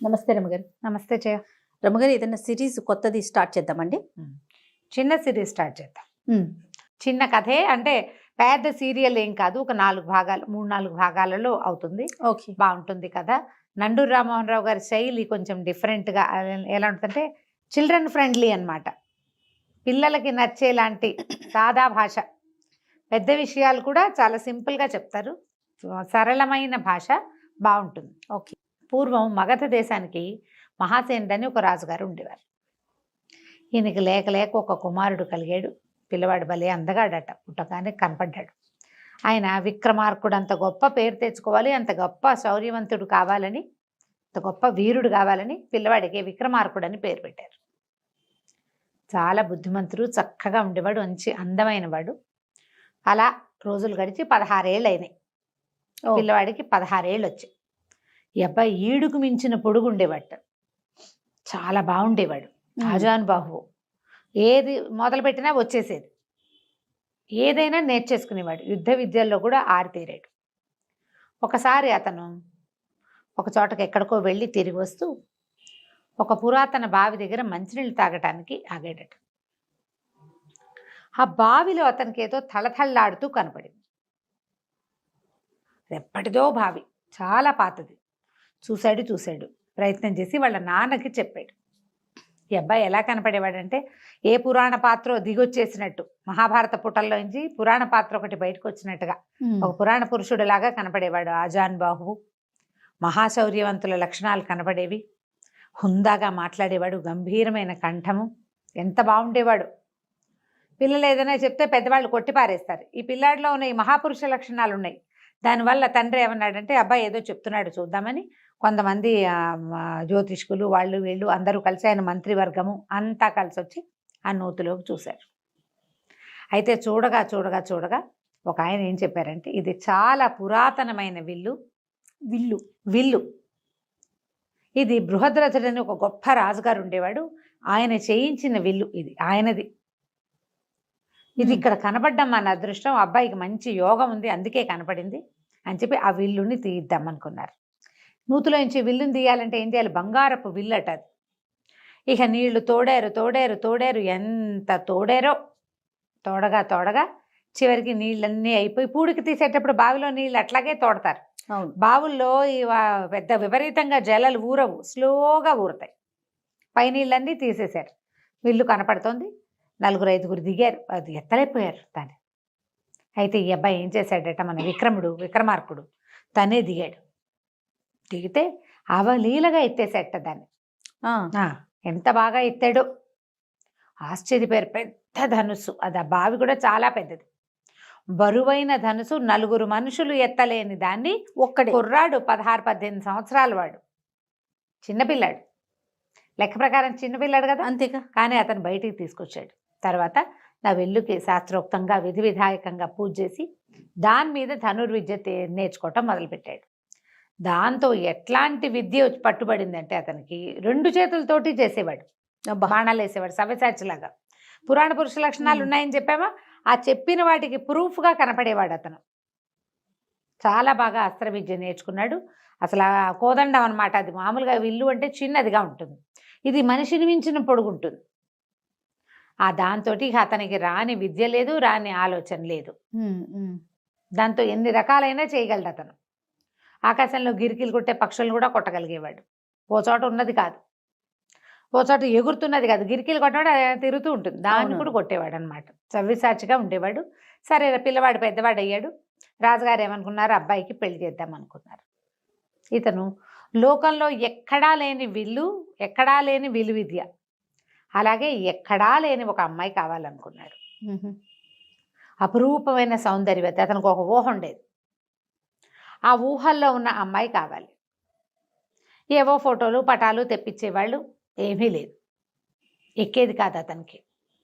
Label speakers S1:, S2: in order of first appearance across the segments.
S1: నమస్తే రమగారు.
S2: నమస్తే జయ.
S1: రమగారు, ఏదైనా సిరీస్ కొత్తది స్టార్ట్ చేద్దామండి.
S2: చిన్న సిరీస్ స్టార్ట్ చేద్దాం. చిన్న కథే అంటే పెద్ద సీరియల్ ఏం కాదు. ఒక 4 భాగాలు 3-4 భాగాలలో అవుతుంది.
S1: ఓకే.
S2: బాగుంటుంది కదా. నండూరి రామ్మోహన్ రావు గారి శైలి కొంచెం డిఫరెంట్గా ఎలా ఉంటుందంటే చిల్డ్రన్ ఫ్రెండ్లీ అన్నమాట. పిల్లలకి నచ్చేలాంటి సాదా భాష, పెద్ద విషయాలు కూడా చాలా సింపుల్గా చెప్తారు. సరళమైన భాష బాగుంటుంది.
S1: ఓకే.
S2: పూర్వం మగధ దేశానికి మహాసేనుడు అని ఒక రాజుగారు ఉండేవారు. ఈయనకి లేక లేక ఒక కుమారుడు కలిగాడు. పిల్లవాడు భలే అందగాడట. పుట్టగానే కనపడ్డాడు. ఆయన విక్రమార్కుడు, అంత గొప్ప పేరు తెచ్చుకోవాలి, అంత గొప్ప శౌర్యవంతుడు కావాలని, అంత గొప్ప వీరుడు కావాలని పిల్లవాడికి విక్రమార్కుడు అని పేరు పెట్టారు. చాలా బుద్ధిమంతుడు, చక్కగా ఉండేవాడు, మంచి అందమైన వాడు. అలా రోజులు గడిచి 16 ఏళ్ళు అయినాయి. పిల్లవాడికి 16 ఏళ్ళు వచ్చాయి. ఈ అబ్బాయి ఈడుకు మించిన పొడుగు ఉండేవాడు. చాలా బాగుండేవాడు. ఆజానుబాహువు. ఏది మొదలుపెట్టినా వచ్చేసేది. ఏదైనా నేర్చేసుకునేవాడు. యుద్ధ విద్యల్లో కూడా ఆరితేరాడు. ఒకసారి అతను ఒక చోటకి ఎక్కడికో వెళ్ళి తిరిగి వస్తూ ఒక పురాతన బావి దగ్గర మంచినీళ్ళు తాగటానికి ఆగాడట. ఆ బావిలో అతనికి ఏదో తళతళలాడుతూ కనపడింది. ఎప్పటిదో బావి, చాలా పాతది. చూశాడు. ప్రయత్నం చేసి వాళ్ళ నాన్నకి చెప్పాడు. ఈ అబ్బాయి ఎలా కనపడేవాడంటే ఏ పురాణ పాత్ర దిగొచ్చేసినట్టు, మహాభారత పుటల్లోంచి పురాణ పాత్ర ఒకటి బయటకు వచ్చినట్టుగా ఒక పురాణ పురుషుడిలాగా కనపడేవాడు. ఆజానుబాహువు, మహాశౌర్యవంతుల లక్షణాలు కనపడేవి. హుందాగా మాట్లాడేవాడు, గంభీరమైన కంఠము. ఎంత బాగుండేవాడు. పిల్లలు ఏదైనా చెప్తే పెద్దవాళ్ళు కొట్టి పారేస్తారు. ఈ పిల్లాడిలో ఉన్న ఈ మహాపురుష లక్షణాలు ఉన్నాయి. దానివల్ల తండ్రి ఏమన్నాడంటే అబ్బాయి ఏదో చెప్తున్నాడు చూద్దామని కొంతమంది జ్యోతిష్కులు వాళ్ళు వీళ్ళు అందరూ కలిసి, ఆయన మంత్రివర్గము అంతా కలిసి వచ్చి ఆ నూతిలోకి చూశారు. అయితే చూడగా ఒక ఆయన ఏం చెప్పారంటే, ఇది చాలా పురాతనమైన విల్లు. ఇది బృహద్రథుడని ఒక గొప్ప రాజుగారు ఉండేవాడు. ఆయన చేయించిన విల్లు ఇది, ఆయనది. ఇది ఇక్కడ కనపడ్డం మన అదృష్టం. అబ్బాయికి మంచి యోగం ఉంది, అందుకే కనపడింది అని చెప్పి ఆ విల్లుని తీద్దామనుకున్నారు. నూతిలోంచి విల్లుని తీయాలంటే ఏం చేయాలి? బంగారపు విల్లట అది. ఇక నీళ్లు తోడారు. ఎంత తోడారో. తోడగా చివరికి నీళ్ళన్నీ అయిపోయి, పూడికి తీసేటప్పుడు బావిలో నీళ్ళు అట్లాగే తోడతారు. బావుల్లో పెద్ద విపరీతంగా జలాలు ఊరవు, స్లోగా ఊరుతాయి. పై నీళ్ళన్నీ తీసేశారు. విల్లు కనపడుతోంది. 4-5 దిగారు. అది ఎత్తలేకపోయారు దాన్ని. అయితే ఈ అబ్బాయి ఏం చేశాడట, మన విక్రమార్కుడు తనే దిగాడు. దిగితే అవలీలగా ఎత్తేసేట దాన్ని. ఎంత బాగా ఎత్తాడో. ఆశ్చర్యపోయారు. పెద్ద ధనుస్సు అది. ఆ బావి కూడా చాలా పెద్దది. బరువైన ధనుసు, 4 మనుషులు ఎత్తలేని దాన్ని ఒక్కడే కుర్రాడు, 16-18 సంవత్సరాల వాడు, చిన్నపిల్లాడు. లెక్క ప్రకారం చిన్నపిల్లాడు కదా,
S1: అంతేగా.
S2: కానీ అతను బయటికి తీసుకొచ్చాడు. తర్వాత నా వెల్లుకి శాస్త్రోక్తంగా విధి విధాయకంగా పూజ చేసి దాని మీద ధనుర్విద్య నేర్చుకోవటం మొదలుపెట్టాడు. దాంతో ఎట్లాంటి విద్య పట్టుబడిందంటే అతనికి 2 చేతులతోటి చేసేవాడు. బాణాలు వేసేవాడు, సవ్యసాచిలాగా. పురాణ పురుష లక్షణాలు ఉన్నాయని చెప్పామా, ఆ చెప్పిన వాటికి ప్రూఫ్గా కనపడేవాడు అతను. చాలా బాగా అస్త్ర విద్య నేర్చుకున్నాడు. అసలు ఆ కోదండం అనమాట. అది మామూలుగా విల్లు అంటే చిన్నదిగా ఉంటుంది, ఇది మనిషిని మించిన పొడుగుంటుంది. ఆ దాంతో అతనికి రాని విద్య లేదు, రాని ఆలోచన లేదు. దాంతో ఎన్ని రకాలైనా చేయగలడు అతను. ఆకాశంలో గిరికీలు కొట్టే పక్షులను కూడా కొట్టగలిగేవాడు. ఓ చోట ఉన్నది కాదు, ఓ చోట ఎగురుతున్నది కాదు, గిరికీలు కొట్టవాడు తిరుగుతూ ఉంటుంది, దాన్ని కూడా కొట్టేవాడు అనమాట. సవ్యసాచిగా ఉండేవాడు. సరే, పిల్లవాడు పెద్దవాడు అయ్యాడు. రాజుగారు ఏమనుకున్నారు, అబ్బాయికి పెళ్లి చేద్దాం అనుకున్నారు. ఇతను లోకంలో ఎక్కడా లేని విలు విద్య, అలాగే ఎక్కడా లేని ఒక అమ్మాయి కావాలనుకున్నాడు. అపురూపమైన సౌందర్యవతి. అతనికి ఒక ఊహ ఉండేది. ఆ ఊహల్లో ఉన్న అమ్మాయి కావాలి. ఏవో ఫోటోలు పటాలు తెప్పించేవాళ్ళు, ఏమీ లేదు. ఎక్కేది కాదు అతనికి,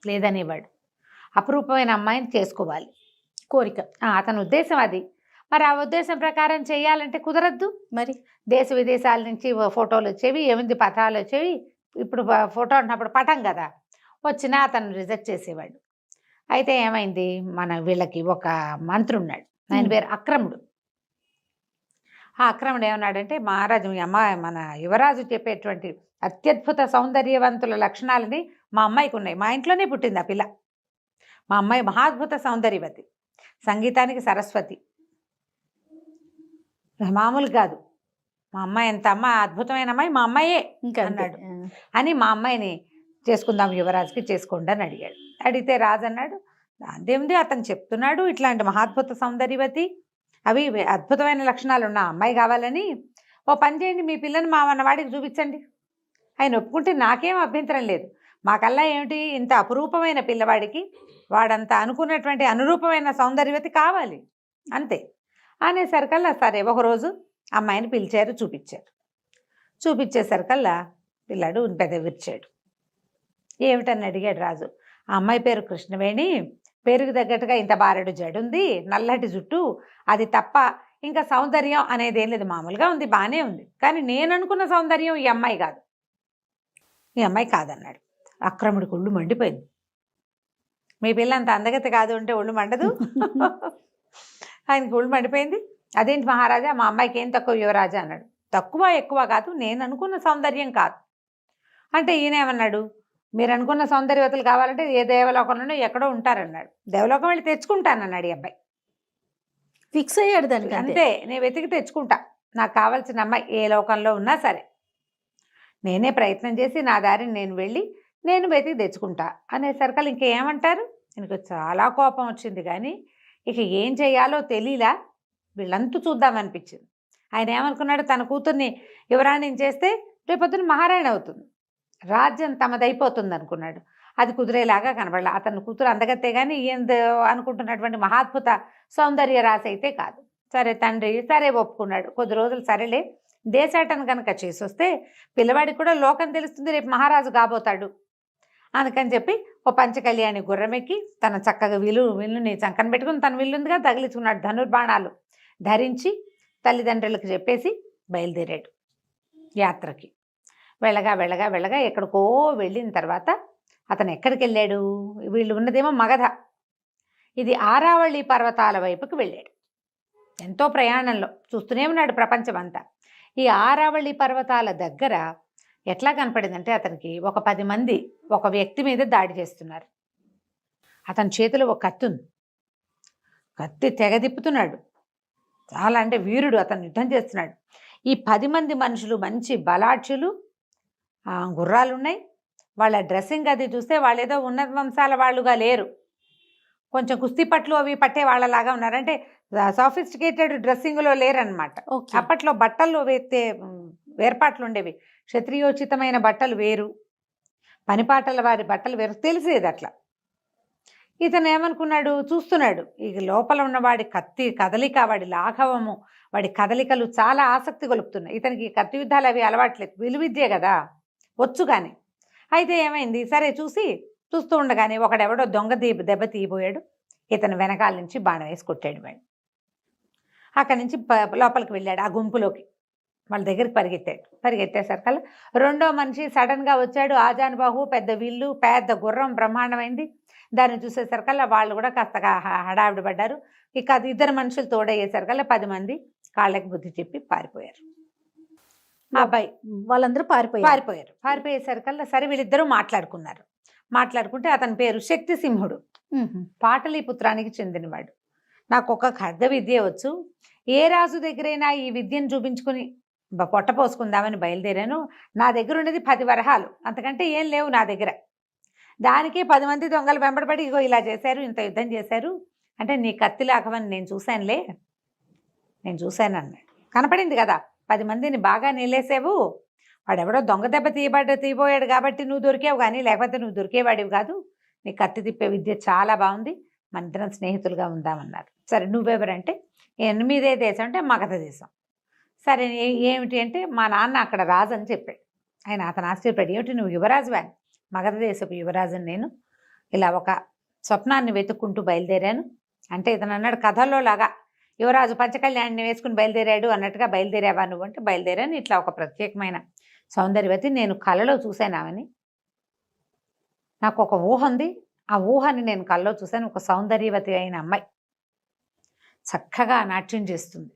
S2: లేదనేవాడు. అపురూపమైన అమ్మాయిని చేసుకోవాలి కోరిక. అతని ఉద్దేశం అది. మరి ఆ ఉద్దేశం ప్రకారం చేయాలంటే కుదరద్దు. మరి దేశ విదేశాల నుంచి ఫోటోలు వచ్చేవి, ఏముంది పటాలు వచ్చేవి. ఇప్పుడు ఫోటో అన్నప్పుడు పటం కదా, వచ్చినా అతను రిజెక్ట్ చేసేవాడు. అయితే ఏమైంది, మన వీళ్ళకి ఒక మంత్రి ఉన్నాడు, ఆయన పేరు అక్రముడు. ఆ ఆక్రమణ ఏమన్నాడంటే, మహారాజు మీ అమ్మాయి మన యువరాజు చెప్పేటువంటి అత్యద్భుత సౌందర్యవంతుల లక్షణాలని మా అమ్మాయికి ఉన్నాయి. మా ఇంట్లోనే పుట్టింది ఆ పిల్ల. మా అమ్మాయి మహాద్భుత సౌందర్యవతి, సంగీతానికి సరస్వతి, మామూలు కాదు. మా అమ్మాయి ఎంత అద్భుతమైన అమ్మాయి మా అమ్మాయే
S1: ఇంకా
S2: అన్నాడు. అని మా అమ్మాయిని చేసుకుందాం యువరాజుకి, చేసుకోండి అని అడిగాడు. అడిగితే రాజు అన్నాడు, అదేమిటి అతను చెప్తున్నాడు ఇట్లాంటి మహాద్భుత సౌందర్యవతి, అవి అద్భుతమైన లక్షణాలు ఉన్న అమ్మాయి కావాలని, ఓ పని చేయండి, మీ పిల్లని మా అన్నవాడికి చూపించండి. ఆయన ఒప్పుకుంటే నాకేం అభ్యంతరం లేదు. మాకల్లా ఏమిటి, ఇంత అపురూపమైన పిల్లవాడికి వాడంత అనుకున్నటువంటి అనురూపమైన సౌందర్యవతి కావాలి అంతే అనేసరికల్లా సరే ఒకరోజు అమ్మాయిని పిలిచారు, చూపించేసరికల్లా పిల్లాడు పెద్ద విరిచాడు. ఏమిటని అడిగాడు రాజు. ఆ అమ్మాయి పేరు కృష్ణవేణి, పేరుకు తగ్గట్టుగా ఇంత బారెడు జడుంది, నల్లటి జుట్టు, అది తప్ప ఇంకా సౌందర్యం అనేది ఏం లేదు, మామూలుగా ఉంది, బాగానే ఉంది, కానీ నేను అనుకున్న సౌందర్యం ఈ అమ్మాయి కాదు, ఈ అమ్మాయి కాదన్నాడు. అక్రముడికి ఒళ్ళు మండిపోయింది. మీ పిల్ల అంత అందగతి కాదు అంటే ఒళ్ళు మండదు? ఆయనకి ఒళ్ళు మండిపోయింది. అదేంటి మహారాజా, మా అమ్మాయికి ఏం తక్కువ యువరాజా అన్నాడు. తక్కువ ఎక్కువ కాదు, నేను అనుకున్న సౌందర్యం కాదు అంటే ఈయన ఏమన్నాడు, మీరు అనుకున్న సౌందర్యవతులు కావాలంటే ఏ దేవలోకంలోనో ఎక్కడో ఉంటారన్నాడు. దేవలోకం వెళ్ళి తెచ్చుకుంటానన్నాడు ఈ అబ్బాయి.
S1: ఫిక్స్ అయ్యాడు దానికి.
S2: అంతే, నేను వెతికి తెచ్చుకుంటా, నాకు కావాల్సిన అమ్మాయి ఏ లోకంలో ఉన్నా సరే నేనే ప్రయత్నం చేసి నా దారిని నేను వెళ్ళి నేను వెతికి తెచ్చుకుంటా అనేసరికల్ ఇంకేమంటారు. எனக்கு చాలా కోపం వచ్చింది, కానీ ఇక ఏం చేయాలో తెలియలా, వీళ్ళంతూ చూద్దామనిపించింది. ఆయన ఏమనుకున్నాడు, తన కూతుర్ని యువరాణిని చేస్తే రేపొద్దున మహారాణి అవుతుంది, రాజ్యం తమదైపోతుంది అనుకున్నాడు. అది కుదిరేలాగా కనబడాల. అతని కూతురు అందగతే కానీ ఈయన అనుకుంటున్నటువంటి మహాద్భుత సౌందర్య రాశి అయితే కాదు. సరే తండ్రి సరే ఒప్పుకున్నాడు. కొద్ది రోజులు సరేలే, దేశాటను కనుక చేసి వస్తే పిల్లవాడికి కూడా లోకం తెలుస్తుంది, రేపు మహారాజు కాబోతాడు అందుకని చెప్పి ఓ పంచకళ్యాణి గుర్రమెక్కి తన చక్కగా విల్లుని చంకన పెట్టుకుని తన విల్లుందిగా తగిలించుకున్నాడు. ధనుర్బాణాలు ధరించి తల్లిదండ్రులకు చెప్పేసి బయలుదేరాడు యాత్రకి. వెళ్ళగా వెళ్ళగా వెళ్ళగా ఎక్కడికో వెళ్ళిన తర్వాత అతను ఎక్కడికి వెళ్ళాడు, వీళ్ళు ఉన్నదేమో మగధ, ఇది ఆరావళి పర్వతాల వైపుకి వెళ్ళాడు. ఎంతో ప్రయాణంలో చూస్తూనే ఉన్నాడు ప్రపంచం అంతా. ఈ ఆరావళి పర్వతాల దగ్గర ఎట్లా కనపడిందంటే అతనికి ఒక 10 మంది ఒక వ్యక్తి మీద దాడి చేస్తున్నారు. అతని చేతిలో ఒక కత్తి ఉంది, కత్తి తెగదిప్పుతున్నాడు. చాలా అంటే వీరుడు, అతను యుద్ధం చేస్తున్నాడు. ఈ 10 మంది మనుషులు మంచి బలాఢ్యులు, గుర్రాలు ఉన్నాయి. వాళ్ళ డ్రెస్సింగ్ అది చూస్తే వాళ్ళు ఏదో ఉన్నత వంశాల వాళ్ళుగా లేరు, కొంచెం కుస్తీ పట్లు అవి పట్టే వాళ్ళలాగా ఉన్నారు. అంటే సాఫిస్టికేటెడ్ డ్రెస్సింగ్లో లేరనమాట. అప్పట్లో బట్టల్లో వేర్పాట్లు ఉండేవి, క్షత్రియోచితమైన బట్టలు వేరు, పనిపాటల వారి బట్టలు వేరు, తెలిసేది అట్లా. ఇతను ఏమనుకున్నాడు, చూస్తున్నాడు ఈ లోపల ఉన్నవాడి కత్తి కదలిక, వాడి లాఘవము, వాడి కదలికలు చాలా ఆసక్తి గొలుపుతున్నాయి. ఇతనికి కత్తి యుద్ధాలు అవి అలవాట్లేదు, విలువిద్యే కదా వచ్చు. కానీ అయితే ఏమైంది, సరే చూస్తూ ఉండగానే ఒకడెవడో దొంగ దెబ్బ తీయబోయాడు. ఇతను వెనకాల నుంచి బాణం వేసి కొట్టాడు. వాడు అక్కడి నుంచి లోపలికి వెళ్ళాడు, ఆ గుంపులోకి వాళ్ళ దగ్గరికి పరిగెత్తేసరికల్లా రెండో మనిషి సడన్గా వచ్చాడు. ఆజానుబాహు, పెద్ద విల్లు, పెద్ద గుర్రం, బ్రహ్మాండమైంది. దాన్ని చూసేసరికల్లా వాళ్ళు కూడా కాస్త హడావిడి పడ్డారు. ఇక అది 2 మనుషులు తోడయ్యేసరికల్లా 10 మంది కాళ్ళకి బుద్ధి చెప్పి పారిపోయారు. మా అబ్బాయి
S1: వాళ్ళందరూ
S2: పారిపోయేసరికల్లా సరే వీళ్ళిద్దరూ మాట్లాడుకుంటే అతని పేరు శక్తి సింహుడు, పాటలీపుత్రానికి చెందినవాడు. నాకు ఒక ఖడ్గ విద్య వచ్చు, ఏ రాజు దగ్గరైనా ఈ విద్యను చూపించుకుని పొట్ట పోసుకుందామని బయలుదేరాను. నా దగ్గర ఉన్నది 10 వరహాలు, అంతకంటే ఏం లేవు నా దగ్గర. దానికే 10 మంది దొంగలు వెంబడబడి ఇగో ఇలా చేశారు, ఇంత యుద్ధం చేశారు అంటే నీ కత్తి లాగవని నేను చూశాను అన్నాడు. కనపడింది కదా 10 మందిని బాగా నిలేసావు, వాడెవడో దొంగ దెబ్బ తీయబోయాడు కాబట్టి నువ్వు దొరికావు, కానీ లేకపోతే నువ్వు దొరికేవాడివి కాదు. నీ కత్తి తిప్పే విద్య చాలా బాగుంది, మన ఇద్దరం స్నేహితులుగా ఉందామన్నారు. సరే నువ్వెవరంటే 8వ దేశం అంటే మగధ దేశం. సరే ఏమిటి అంటే మా నాన్న అక్కడ రాజు అని చెప్పాడు. అతను ఆశ్చర్యపడి, ఏమిటి నువ్వు యువరాజువా? మగధ దేశపు యువరాజుని నేను, ఇలా ఒక స్వప్నాన్ని వెతుక్కుంటూ బయలుదేరాను అంటే ఇతను అన్నాడు కథల్లో లాగా యువరాజు పంచకళ్యాణిని వేసుకుని బయలుదేరాడు అన్నట్టుగా, బయలుదేరావా నువ్వు అంటే బయలుదేరాను, ఇట్లా ఒక ప్రత్యేకమైన సౌందర్యవతి నేను కళలో చూశానామని, నాకు ఒక ఊహ ఉంది, ఆ ఊహని నేను కళ్ళలో చూశాను. ఒక సౌందర్యవతి అయిన అమ్మాయి చక్కగా నాట్యం చేస్తుంది,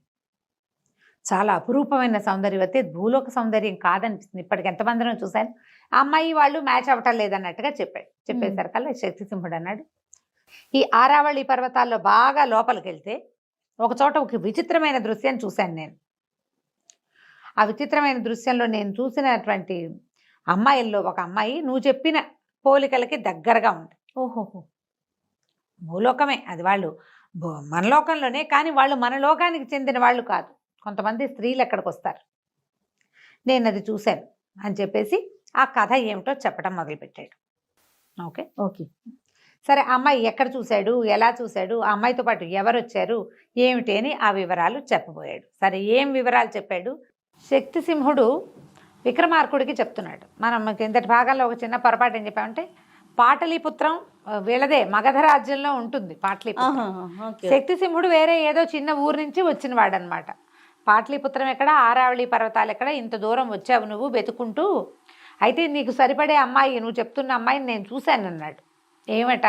S2: చాలా అపురూపమైన సౌందర్యవతి, భూలోక సౌందర్యం కాదనిపిస్తుంది. ఇప్పటికి ఎంతమందినో చూశాను. ఆ అమ్మాయి వాళ్ళు మ్యాచ్ అవ్వటం లేదన్నట్టుగా చెప్పేసరికల్లా శక్తిసింహుడు అన్నాడు, ఈ ఆరావళి పర్వతాల్లో బాగా లోపలికి వెళ్తే ఒక చోట ఒక విచిత్రమైన దృశ్యాన్ని చూశాను నేను. ఆ విచిత్రమైన దృశ్యంలో నేను చూసినటువంటి అమ్మాయిల్లో ఒక అమ్మాయి నువ్వు చెప్పిన పోలికలకి దగ్గరగా ఉంది.
S1: ఓహోహో.
S2: భూలోకమే అది, వాళ్ళు మన లోకంలోనే, కానీ వాళ్ళు మన లోకానికి చెందిన వాళ్ళు కాదు. కొంతమంది స్త్రీలు ఎక్కడికి వస్తారు, నేను అది చూశాను అని చెప్పేసి ఆ కథ ఏమిటో చెప్పడం మొదలుపెట్టాడు. Okay
S1: okay.
S2: సరే, ఆ అమ్మాయి ఎక్కడ చూశాడు, ఎలా చూశాడు, ఆ అమ్మాయితో పాటు ఎవరు వచ్చారు, ఏమిటి అని ఆ వివరాలు చెప్పబోయాడు. సరే, ఏం వివరాలు చెప్పాడు? శక్తిసింహుడు విక్రమార్కుడికి చెప్తున్నాడు. మనం కిందటి భాగంలో ఒక చిన్న పొరపాటు ఏం చెప్పామంటే, పాటలీపుత్రం వీళ్ళదే, మగధ రాజ్యంలో ఉంటుంది పాటలీపుత్రం. శక్తిసింహుడు వేరే ఏదో చిన్న ఊరు నుంచి వచ్చిన వాడనమాట. పాటలీపుత్రం ఎక్కడ, ఆరావళి పర్వతాలు ఎక్కడ, ఇంత దూరం వచ్చావు నువ్వు వెతుకుంటూ, అయితే నీకు సరిపడే అమ్మాయి, నువ్వు చెప్తున్న అమ్మాయిని నేను చూశాను అన్నాడు. ఏమట,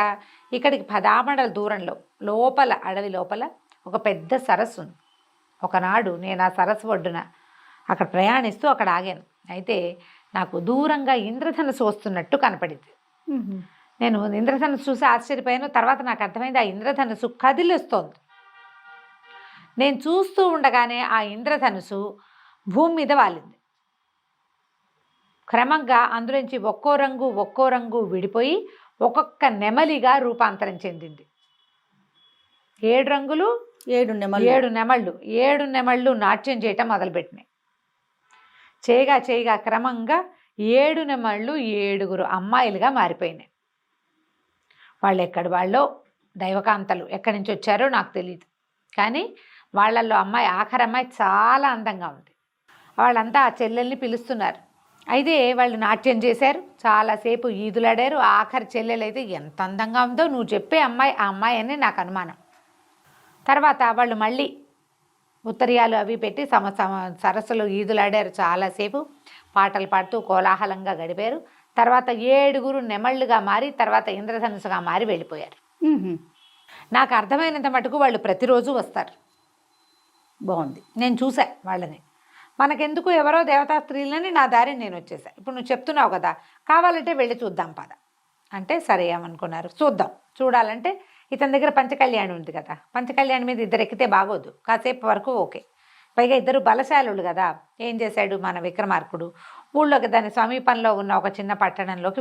S2: ఇక్కడికి 10 ఆమడల దూరంలో లోపల, అడవి లోపల ఒక పెద్ద సరస్సు ఉంది. ఒకనాడు నేను ఆ సరస్సు ఒడ్డున అక్కడ ప్రయాణిస్తూ అక్కడ ఆగాను. అయితే నాకు దూరంగా ఇంద్రధనుసు వస్తున్నట్టు కనపడింది. నేను ఇంద్రధనుసు చూసి ఆశ్చర్యపోయాను. తర్వాత నాకు అర్థమైంది, ఆ ఇంద్రధనుసు కదిలిస్తోంది. నేను చూస్తూ ఉండగానే ఆ ఇంద్రధనుసు భూమి మీద వాలింది. క్రమంగా అందులోంచి ఒక్కో రంగు విడిపోయి ఒక్కొక్క నెమలిగా రూపాంతరం చెందింది. 7 రంగులు, 7 నెమళ్ళు నాట్యం చేయటం మొదలుపెట్టినాయి. చేయగా క్రమంగా 7 నెమళ్ళు 7 అమ్మాయిలుగా మారిపోయినాయి. వాళ్ళు ఎక్కడి వాళ్ళో, దైవకాంతలు ఎక్కడి నుంచి వచ్చారో నాకు తెలియదు, కానీ వాళ్ళల్లో ఆఖరి అమ్మాయి చాలా అందంగా ఉంది. వాళ్ళంతా ఆ చెల్లెల్ని పిలుస్తున్నారు. అయితే వాళ్ళు నాట్యం చేశారు, చాలాసేపు ఈదులాడారు. ఆఖరి చెల్లెలు అయితే ఎంత అందంగా ఉందో, నువ్వు చెప్పే అమ్మాయి ఆ అమ్మాయి అని నాకు అనుమానం. తర్వాత వాళ్ళు మళ్ళీ ఉత్తరీయాలు అవి పెట్టి సరస్సులో ఈదులాడారు, చాలాసేపు పాటలు పాడుతూ కోలాహలంగా గడిపారు. తర్వాత 7 నెమళ్ళుగా మారి, తర్వాత ఇంద్రధనుసుగా మారి వెళ్ళిపోయారు. నాకు అర్థమైనంత మటుకు వాళ్ళు ప్రతిరోజు వస్తారు.
S1: బాగుంది,
S2: నేను చూసా వాళ్ళని. మనకెందుకు, ఎవరో దేవతా స్త్రీలని నా దారిని నేను వచ్చేసా. ఇప్పుడు నువ్వు చెప్తున్నావు కదా, కావాలంటే వెళ్ళి చూద్దాం పద అంటే, సరే ఏమనుకున్నారు, చూద్దాం. చూడాలంటే ఇతని దగ్గర పంచకళ్యాణి ఉంది కదా, పంచకళ్యాణి మీద ఇద్దరు ఎక్కితే బాగోదు, కాసేపు వరకు ఓకే. పైగా ఇద్దరు బలశాలుడు కదా. ఏం చేశాడు మన విక్రమార్కుడు, ఊళ్ళోకి దాని సమీపంలో ఉన్న ఒక చిన్న పట్టణంలోకి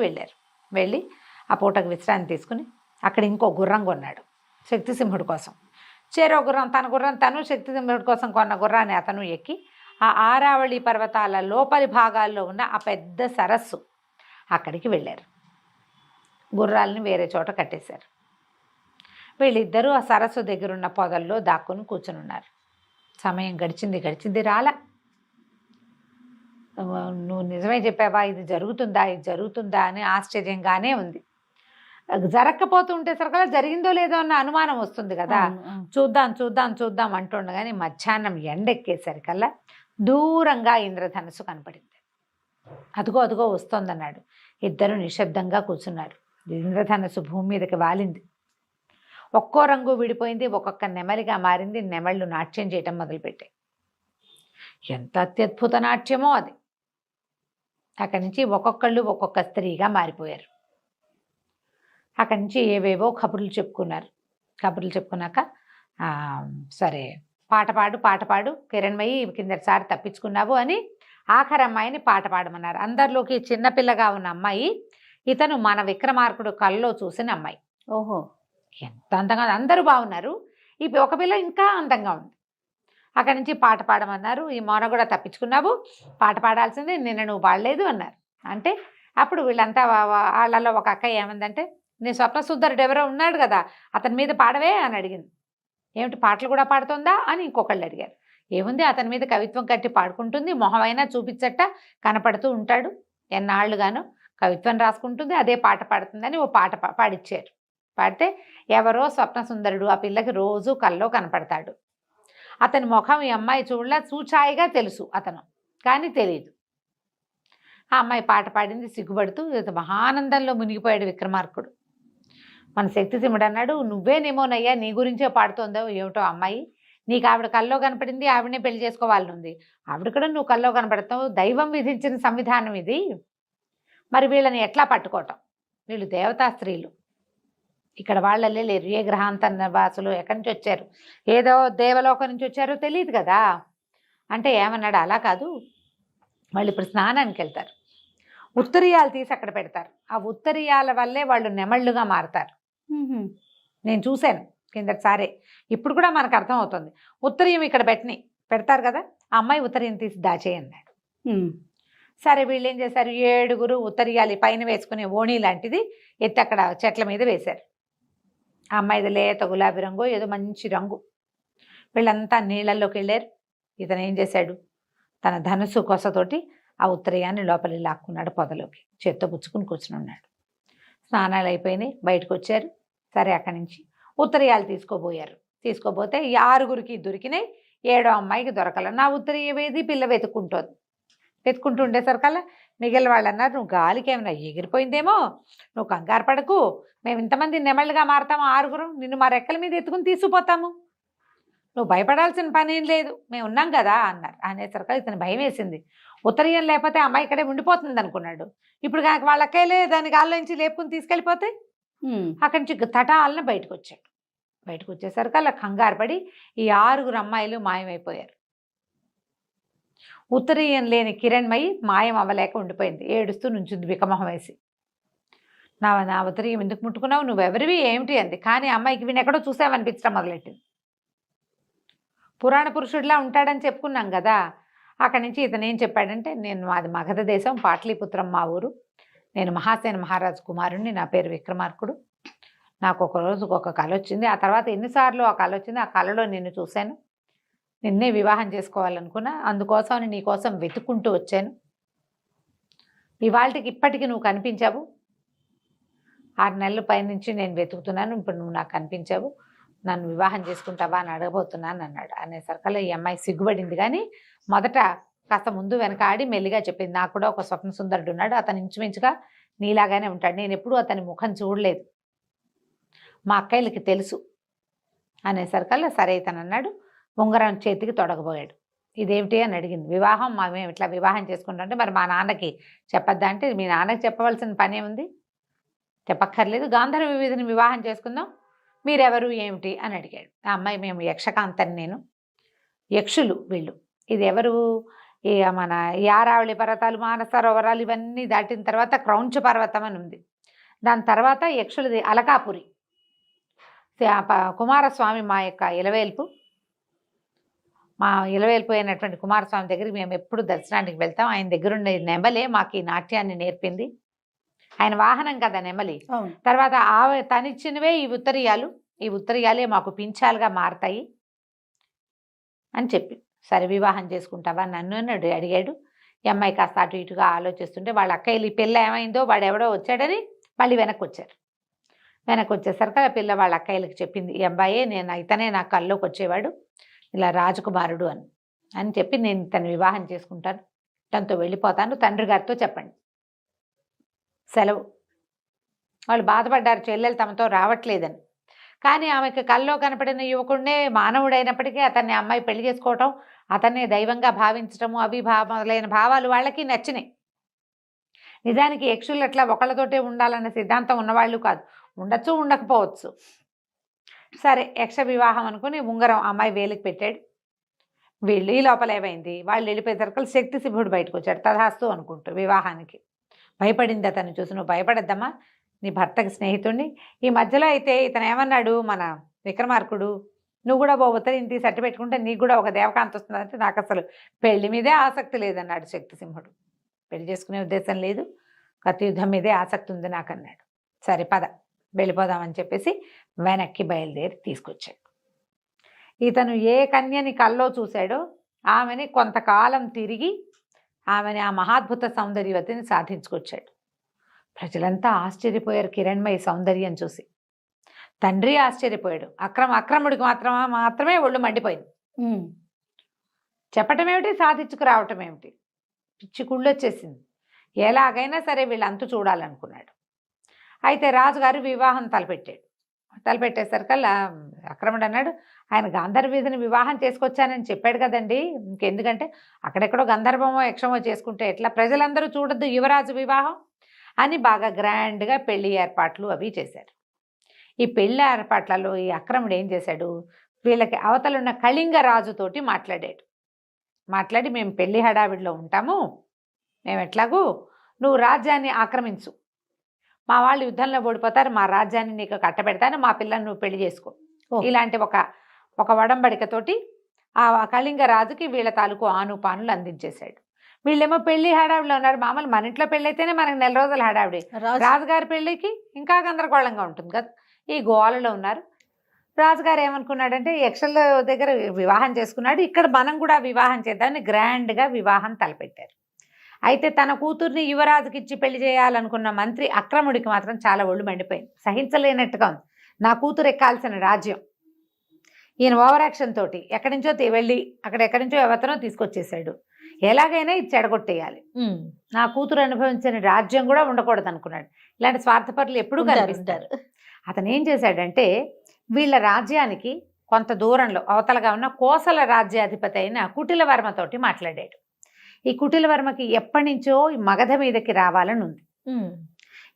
S2: వెళ్ళి ఆ పూటకు విశ్రాంతి తీసుకుని అక్కడ ఇంకో గుర్రం కొన్నాడు శక్తిసింహుడి కోసం. చేరో గుర్రం, తన గుర్రం తను, శక్తిసింహుడి కోసం కొన్న గుర్రాన్ని అతను ఎక్కి ఆ ఆరావళి పర్వతాల లోపలి భాగాల్లో ఉన్న ఆ పెద్ద సరస్సు అక్కడికి వెళ్ళారు. గుర్రాలని వేరే చోట కట్టేశారు. వీళ్ళిద్దరూ ఆ సరస్సు దగ్గరున్న పొదల్లో దాక్కుని కూర్చునున్నారు. సమయం గడిచింది రాలా. నువ్వు నిజమే చెప్పావా, ఇది జరుగుతుందా అని ఆశ్చర్యంగానే ఉంది. జరగకపోతుంటే సరికల్లా జరిగిందో లేదో అన్న అనుమానం వస్తుంది కదా. చూద్దాం అంటుండగానే మధ్యాహ్నం ఎండెక్కేసరికల్లా దూరంగా ఇంద్రధనుసు కనపడింది. అదుగో వస్తోందన్నాడు. ఇద్దరు నిశ్శబ్దంగా కూర్చున్నారు. ఇంద్రధనుసు భూమి మీదకి వాలింది. ఒక్కో రంగు విడిపోయింది, ఒక్కొక్క నెమలిగా మారింది. నెమళ్ళు నాట్యం చేయటం మొదలుపెట్టాయి. ఎంత అత్యద్భుత నాట్యమో అది. అక్కడి నుంచి ఒక్కొక్కళ్ళు ఒక్కొక్క స్త్రీగా మారిపోయారు. అక్కడి నుంచి ఏవేవో కబుర్లు చెప్పుకున్నాక సరే పాట పాడు కిరణ్మయి, కిందటిసారి తప్పించుకున్నావు అని ఆఖరి అమ్మాయిని పాట పాడమన్నారు. అందరిలోకి చిన్నపిల్లగా ఉన్న అమ్మాయి ఇతను మన విక్రమార్కుడు కల్లో చూసిన అమ్మాయి.
S1: ఓహో,
S2: ఎంత అందంగా, అందరూ బాగున్నారు. ఈ ఒక పిల్ల ఇంకా అందంగా ఉంది. అక్కడి నుంచి పాట పాడమన్నారు. ఈ మౌన కూడా తప్పించుకున్నావు, పాట పాడాల్సిందే, నిన్న నువ్వు పాడలేదు అన్నారు. అంటే అప్పుడు వీళ్ళంతా వాళ్ళలో ఒక అక్క ఏమందంటే, నీ స్వప్నసుందరుడు ఎవరో ఉన్నాడు కదా, అతని మీద పాడవే అని అడిగింది. ఏమిటి పాటలు కూడా పాడుతుందా అని ఇంకొకళ్ళు అడిగారు. ఏముంది, అతని మీద కవిత్వం కట్టి పాడుకుంటుంది, మొహమైనా చూపించట కనపడుతూ ఉంటాడు, ఎన్నాళ్ళుగానో కవిత్వం రాసుకుంటుంది, అదే పాట పాడుతుందని ఓ పాట పాడిచ్చారు. పాడితే ఎవరో స్వప్నసుందరుడు ఆ పిల్లకి రోజు కల్లో కనపడతాడు. అతని ముఖం ఈ అమ్మాయి చూచాయిగా తెలుసు అతను, కానీ తెలియదు. ఆ అమ్మాయి పాట పాడింది. సిగ్గుపడుతూ మహానందంలో మునిగిపోయాడు విక్రమార్కుడు. మన శక్తిసింహుడు అన్నాడు, నువ్వేనేమోనయ్యా, నీ గురించే పాడుతోందో ఏమిటో అమ్మాయి, నీకు ఆవిడ కల్లో కనపడింది, ఆవిడనే పెళ్లి చేసుకోవాలని ఉంది. ఆవిడ కూడా నువ్వు కల్లో కనపడతావు. దైవం విధించిన సంవిధానం ఇది. మరి వీళ్ళని ఎట్లా పట్టుకోవటం? వీళ్ళు దేవతా స్త్రీలు, ఇక్కడ వాళ్ళే లేరు. ఏ గ్రహాంతర వాసులు, ఎక్కడి నుంచి వచ్చారు, ఏదో దేవలోకం నుంచి వచ్చారో తెలియదు కదా. అంటే ఏమన్నాడు, అలా కాదు, వాళ్ళు ఇప్పుడు స్నానానికి వెళ్తారు, ఉత్తరీయాలు తీసి అక్కడ పెడతారు. ఆ ఉత్తరీయాల వల్లే వాళ్ళు నెమళ్ళుగా మారతారు. నేను చూశాను కిందటిసారే. ఇప్పుడు కూడా మనకు అర్థం అవుతుంది. ఉత్తరీయం ఇక్కడ పెడతారు కదా, ఆ అమ్మాయి ఉత్తరీయం తీసి దాచేయన్నాడు. సరే వీళ్ళు ఏం చేశారు, 7 ఉత్తరీయాలు పైన వేసుకునే ఓణి లాంటిది ఎత్తి అక్కడ చెట్ల మీద వేశారు. ఆ అమ్మాయిది లేత గులాబీ రంగు, ఏదో మంచి రంగు. వీళ్ళంతా నీళ్ళల్లోకి వెళ్ళారు. ఇతను ఏం చేశాడు, తన ధనుసు కొసతోటి ఆ ఉత్తరీయాన్ని లోపలి లాక్కున్నాడు, పొదలోకి చేత్తో పుచ్చుకుని కూర్చుని ఉన్నాడు. స్నానాలు అయిపోయినాయి, బయటకు వచ్చారు. సరే అక్కడి నుంచి ఉత్తరీయాలు తీసుకోబోతే 6 దొరికినాయి, 7వ అమ్మాయికి దొరకల. నా ఉత్తరీయం ఏది, పిల్ల వెతుక్కుంటూ ఉండేసరికల్లా మిగిలిన వాళ్ళు అన్నారు, నువ్వు గాలికి ఏమైనా ఎగిరిపోయిందేమో, నువ్వు కంగారు పడకు, మేము ఇంతమంది నెమళ్ళుగా మారతాము 6, నిన్ను మా రెక్కల మీద ఎత్తుకుని తీసుకుపోతాము, నువ్వు భయపడాల్సిన పని ఏం లేదు, మేము ఉన్నాం కదా అన్నారు. అనేసరికి ఇతను భయం వేసింది. ఉత్తరీయం లేకపోతే అమ్మాయి ఇక్కడే ఉండిపోతుంది అనుకున్నాడు. ఇప్పుడు కనుక వాళ్ళ అక్కలే దాని గాల్లో నుంచి లేపుకుని తీసుకెళ్ళిపోతే అక్కడి నుంచి తటాలను బయటకు వచ్చేసరికి అలా కంగారు పడి ఈ 6 అమ్మాయిలు మాయమైపోయారు. ఉత్తరీయం లేని కిరణ్మయి మాయం అవ్వలేక ఉండిపోయింది. ఏడుస్తూ నుంచుంది బికమొహం వేసి. నా ఉత్తరీయం ఎందుకు ముట్టుకున్నావు, నువ్వెవరివి ఏమిటి అంది. కానీ అమ్మాయికి వీణ్ ఎక్కడో చూసామనిపించడం మొదలెట్టింది. పురాణ పురుషుడిలా ఉంటాడని చెప్పుకున్నాం కదా. అక్కడి నుంచి ఇతను ఏం చెప్పాడంటే, మాది మగధ దేశం, పాటలీపుత్రం మా ఊరు, నేను మహాసేన మహారాజు కుమారుణ్ణి, నా పేరు విక్రమార్కుడు. నాకు ఒక రోజుకు ఒక కళ వచ్చింది. ఆ తర్వాత ఎన్నిసార్లు ఆ కళ వచ్చింది, ఆ కళలో నిన్ను చూశాను, నిన్నే వివాహం చేసుకోవాలనుకున్నా, అందుకోసం నీ కోసం వెతుక్కుంటూ వచ్చాను. ఇవాళకి ఇప్పటికీ నువ్వు కనిపించావు. 6 నెలల పైనుంచి నేను వెతుకుతున్నాను, ఇప్పుడు నువ్వు నాకు కనిపించావు, నన్ను వివాహం చేసుకుంటావా అని అడగబోతున్నాను అన్నాడు. అనేసరికల్లా ఈ అమ్మాయి సిగ్గుపడింది. కానీ మొదట కాస్త ముందు వెనక ఆడి మెల్లిగా చెప్పింది, నాకు కూడా ఒక స్వప్న సుందరుడు ఉన్నాడు, అతను ఇంచుమించుగా నీలాగానే ఉంటాడు, నేను ఎప్పుడూ అతని ముఖం చూడలేదు, మా అక్కయ్యలకి తెలుసు. అనేసరికల్లా సరే ఇతను అన్నాడు. ఉంగరం చేతికి తొడగబోయాడు. ఇదేమిటి అని అడిగింది. వివాహం మేము ఇట్లా వివాహం చేసుకుంటామంటే, మరి మా నాన్నకి చెప్పద్దా అంటే, మీ నాన్నకి చెప్పవలసిన పని ఏముంది, చెప్పక్కర్లేదు, గాంధర్వ వీధిని వివాహం చేసుకుందాం, మీరెవరు ఏమిటి అని అడిగాడు. ఆ అమ్మాయి, మేము యక్షకాంతని, నేను యక్షులు వీళ్ళు. ఇది ఎవరు, మన యారావళి పర్వతాలు, మానసరోవరాలు ఇవన్నీ దాటిన తర్వాత క్రౌంచ పర్వతం అని ఉంది. దాని తర్వాత యక్షులది అలకాపురి. కుమారస్వామి మా యొక్క ఇలవేల్పు, మా ఇలవేల్పు అయినటువంటి కుమారస్వామి దగ్గరికి మేము ఎప్పుడు దర్శనానికి వెళ్తాం. ఆయన దగ్గరుండే నెమలే మాకు ఈ నాట్యాన్ని నేర్పింది. ఆయన వాహనం కదా నెమలి. తర్వాత తనిచ్చినవే ఈ ఉత్తరీయాలే మాకు పింఛాలుగా మారతాయి అని చెప్పి, సరే వివాహం చేసుకుంటావా నన్ను అని అడిగాడు. ఈ అమ్మాయి కాస్త అటు ఇటుగా ఆలోచిస్తుంటే, వాళ్ళ అక్కయ్యలు ఈ పిల్ల ఏమైందో, వాడు ఎవడో వచ్చాడని మళ్ళీ వెనక్కి వచ్చేసరికి ఆ పిల్ల వాళ్ళ అక్కయ్యలకి చెప్పింది, ఈ అబ్బాయే ఇతనే నా కల్లోకి వచ్చేవాడు, ఇలా రాజకుమారుడు అని చెప్పి, నేను తను వివాహం చేసుకుంటాను, తనతో వెళ్ళిపోతాను, తండ్రి గారితో చెప్పండి, సెలవు. వాళ్ళు బాధపడ్డారు, చెల్లెలు తమతో రావట్లేదని. కానీ ఆమెకు కల్లో కనపడిన యువకుడినే మానవుడైనప్పటికీ అతన్ని అమ్మాయి పెళ్లి చేసుకోవటం, అతన్నే దైవంగా భావించటము, మొదలైన భావాలు వాళ్ళకి నచ్చినాయి. నిజానికి యక్షులు అట్లా ఒకళ్ళతోటే ఉండాలన్న సిద్ధాంతం ఉన్నవాళ్ళు కాదు, ఉండొచ్చు ఉండకపోవచ్చు. సరే యక్ష వివాహం అనుకుని ఉంగరం అమ్మాయి వేలికి పెట్టాడు. వీళ్ళు ఈ లోపల ఏమైంది, వాళ్ళు వెళ్ళిపోయేసరికి శక్తి సింహుడు బయటకు వచ్చాడు, తథాస్తు అనుకుంటూ వివాహానికి. భయపడింది అతను చూసి, నువ్వు భయపడద్దమ్మా, నీ భర్తకి స్నేహితుడిని. ఈ మధ్యలో అయితే ఇతను ఏమన్నాడు, మన విక్రమార్కుడు, నువ్వు కూడా ఉత్తరీయం తీసి అట్టి పెట్టుకుంటే నీకు కూడా ఒక దేవకాంత వస్తుందంటే, నాకు అసలు పెళ్లి మీదే ఆసక్తి లేదన్నాడు శక్తిసింహుడు. పెళ్లి చేసుకునే ఉద్దేశం లేదు, కత్తి యుద్ధం మీదే ఆసక్తి ఉంది నాకు అన్నాడు. సరే పద వెళ్ళిపోదామని చెప్పేసి వెనక్కి బయలుదేరి తీసుకొచ్చాడు. ఇతను ఏ కన్యని కల్లో చూశాడో ఆమెని కొంతకాలం తిరిగి ఆమెని ఆ మహాద్భుత సౌందర్యవతిని సాధించుకొచ్చాడు. ప్రజలంతా ఆశ్చర్యపోయారు కిరణ్మయి సౌందర్యం చూసి. తండ్రి ఆశ్చర్యపోయాడు. అక్రముడికి మాత్రమే ఒళ్ళు మండిపోయింది. చెప్పటం ఏమిటి, సాధించుకురావటం ఏమిటి, పిచ్చి కుళ్ళొచ్చేసింది. ఎలాగైనా సరే వీళ్ళంతు చూడాలనుకున్నాడు. అయితే రాజుగారు వివాహం తలపెట్టాడు. తలపెట్టేసరికల్లా అక్రముడు అన్నాడు, ఆయన గాంధర్వీధిని వివాహం చేసుకొచ్చానని చెప్పాడు కదండి, ఇంకెందుకంటే అక్కడెక్కడో గంధర్వమో యక్షమో చేసుకుంటే ఎట్లా, ప్రజలందరూ చూడొద్దు యువరాజు వివాహం అని బాగా గ్రాండ్గా పెళ్లి ఏర్పాట్లు అవి చేశారు. ఈ పెళ్లి ఏర్పాట్లలో ఈ అక్రముడు ఏం చేశాడు, వీళ్ళకి అవతలున్న కళింగ రాజుతోటి మాట్లాడి మేము పెళ్లి హడావిడిలో ఉంటాము, మేము ఎట్లాగూ నువ్వు రాజ్యాన్ని ఆక్రమించు, మా వాళ్ళు యుద్ధంలో ఓడిపోతారు, మా రాజ్యాన్ని నీకు కట్టబెడతాను, మా పిల్లని నువ్వు పెళ్లి చేసుకో, ఇలాంటి ఒక వడంబడికతోటి ఆ కళింగ రాజుకి వీళ్ళ తాలూకు ఆనుపానులు అందించేశాడు. వీళ్ళేమో పెళ్లి హడావిడిలో ఉన్నారు. మామూలు మన ఇంట్లో పెళ్ళి అయితేనే మనకు 4 రోజుల హడావిడి, రాజుగారి పెళ్లికి ఇంకా గందరగోళంగా ఉంటుంది కదా. ఈ గోలలో ఉన్నారు. రాజుగారు ఏమనుకున్నాడంటే యక్షల దగ్గర వివాహం చేసుకున్నాడు, ఇక్కడ మనం కూడా వివాహం చేద్దామని గ్రాండ్గా వివాహం తలపెట్టారు. అయితే తన కూతుర్ని యువరాజుకి ఇచ్చి పెళ్లి చేయాలనుకున్న మంత్రి అక్రముడికి మాత్రం చాలా ఒళ్ళు మండిపోయింది, సహించలేనట్టుగా ఉంది. నా కూతురు ఎక్కాల్సిన రాజ్యం, ఈయన ఓవర్ యాక్షన్ తోటి ఎక్కడి నుంచో వెళ్ళి ఎక్కడి నుంచో ఎవతనో తీసుకొచ్చేసాడు, ఎలాగైనా ఇది చెడగొట్టేయాలి, నా కూతురు అనుభవించిన రాజ్యం కూడా ఉండకూడదు అనుకున్నాడు. ఇలాంటి స్వార్థపరులు ఎప్పుడూ కనిపిస్తారు. అతను ఏం చేశాడంటే వీళ్ళ రాజ్యానికి కొంత దూరంలో అవతలగా ఉన్న కోసల రాజ్యాధిపతి అయిన కుటిలవర్మతోటి మాట్లాడాడు. ఈ కుటిలవర్మకి ఎప్పటి నుంచో ఈ మగధ మీదకి రావాలని ఉంది.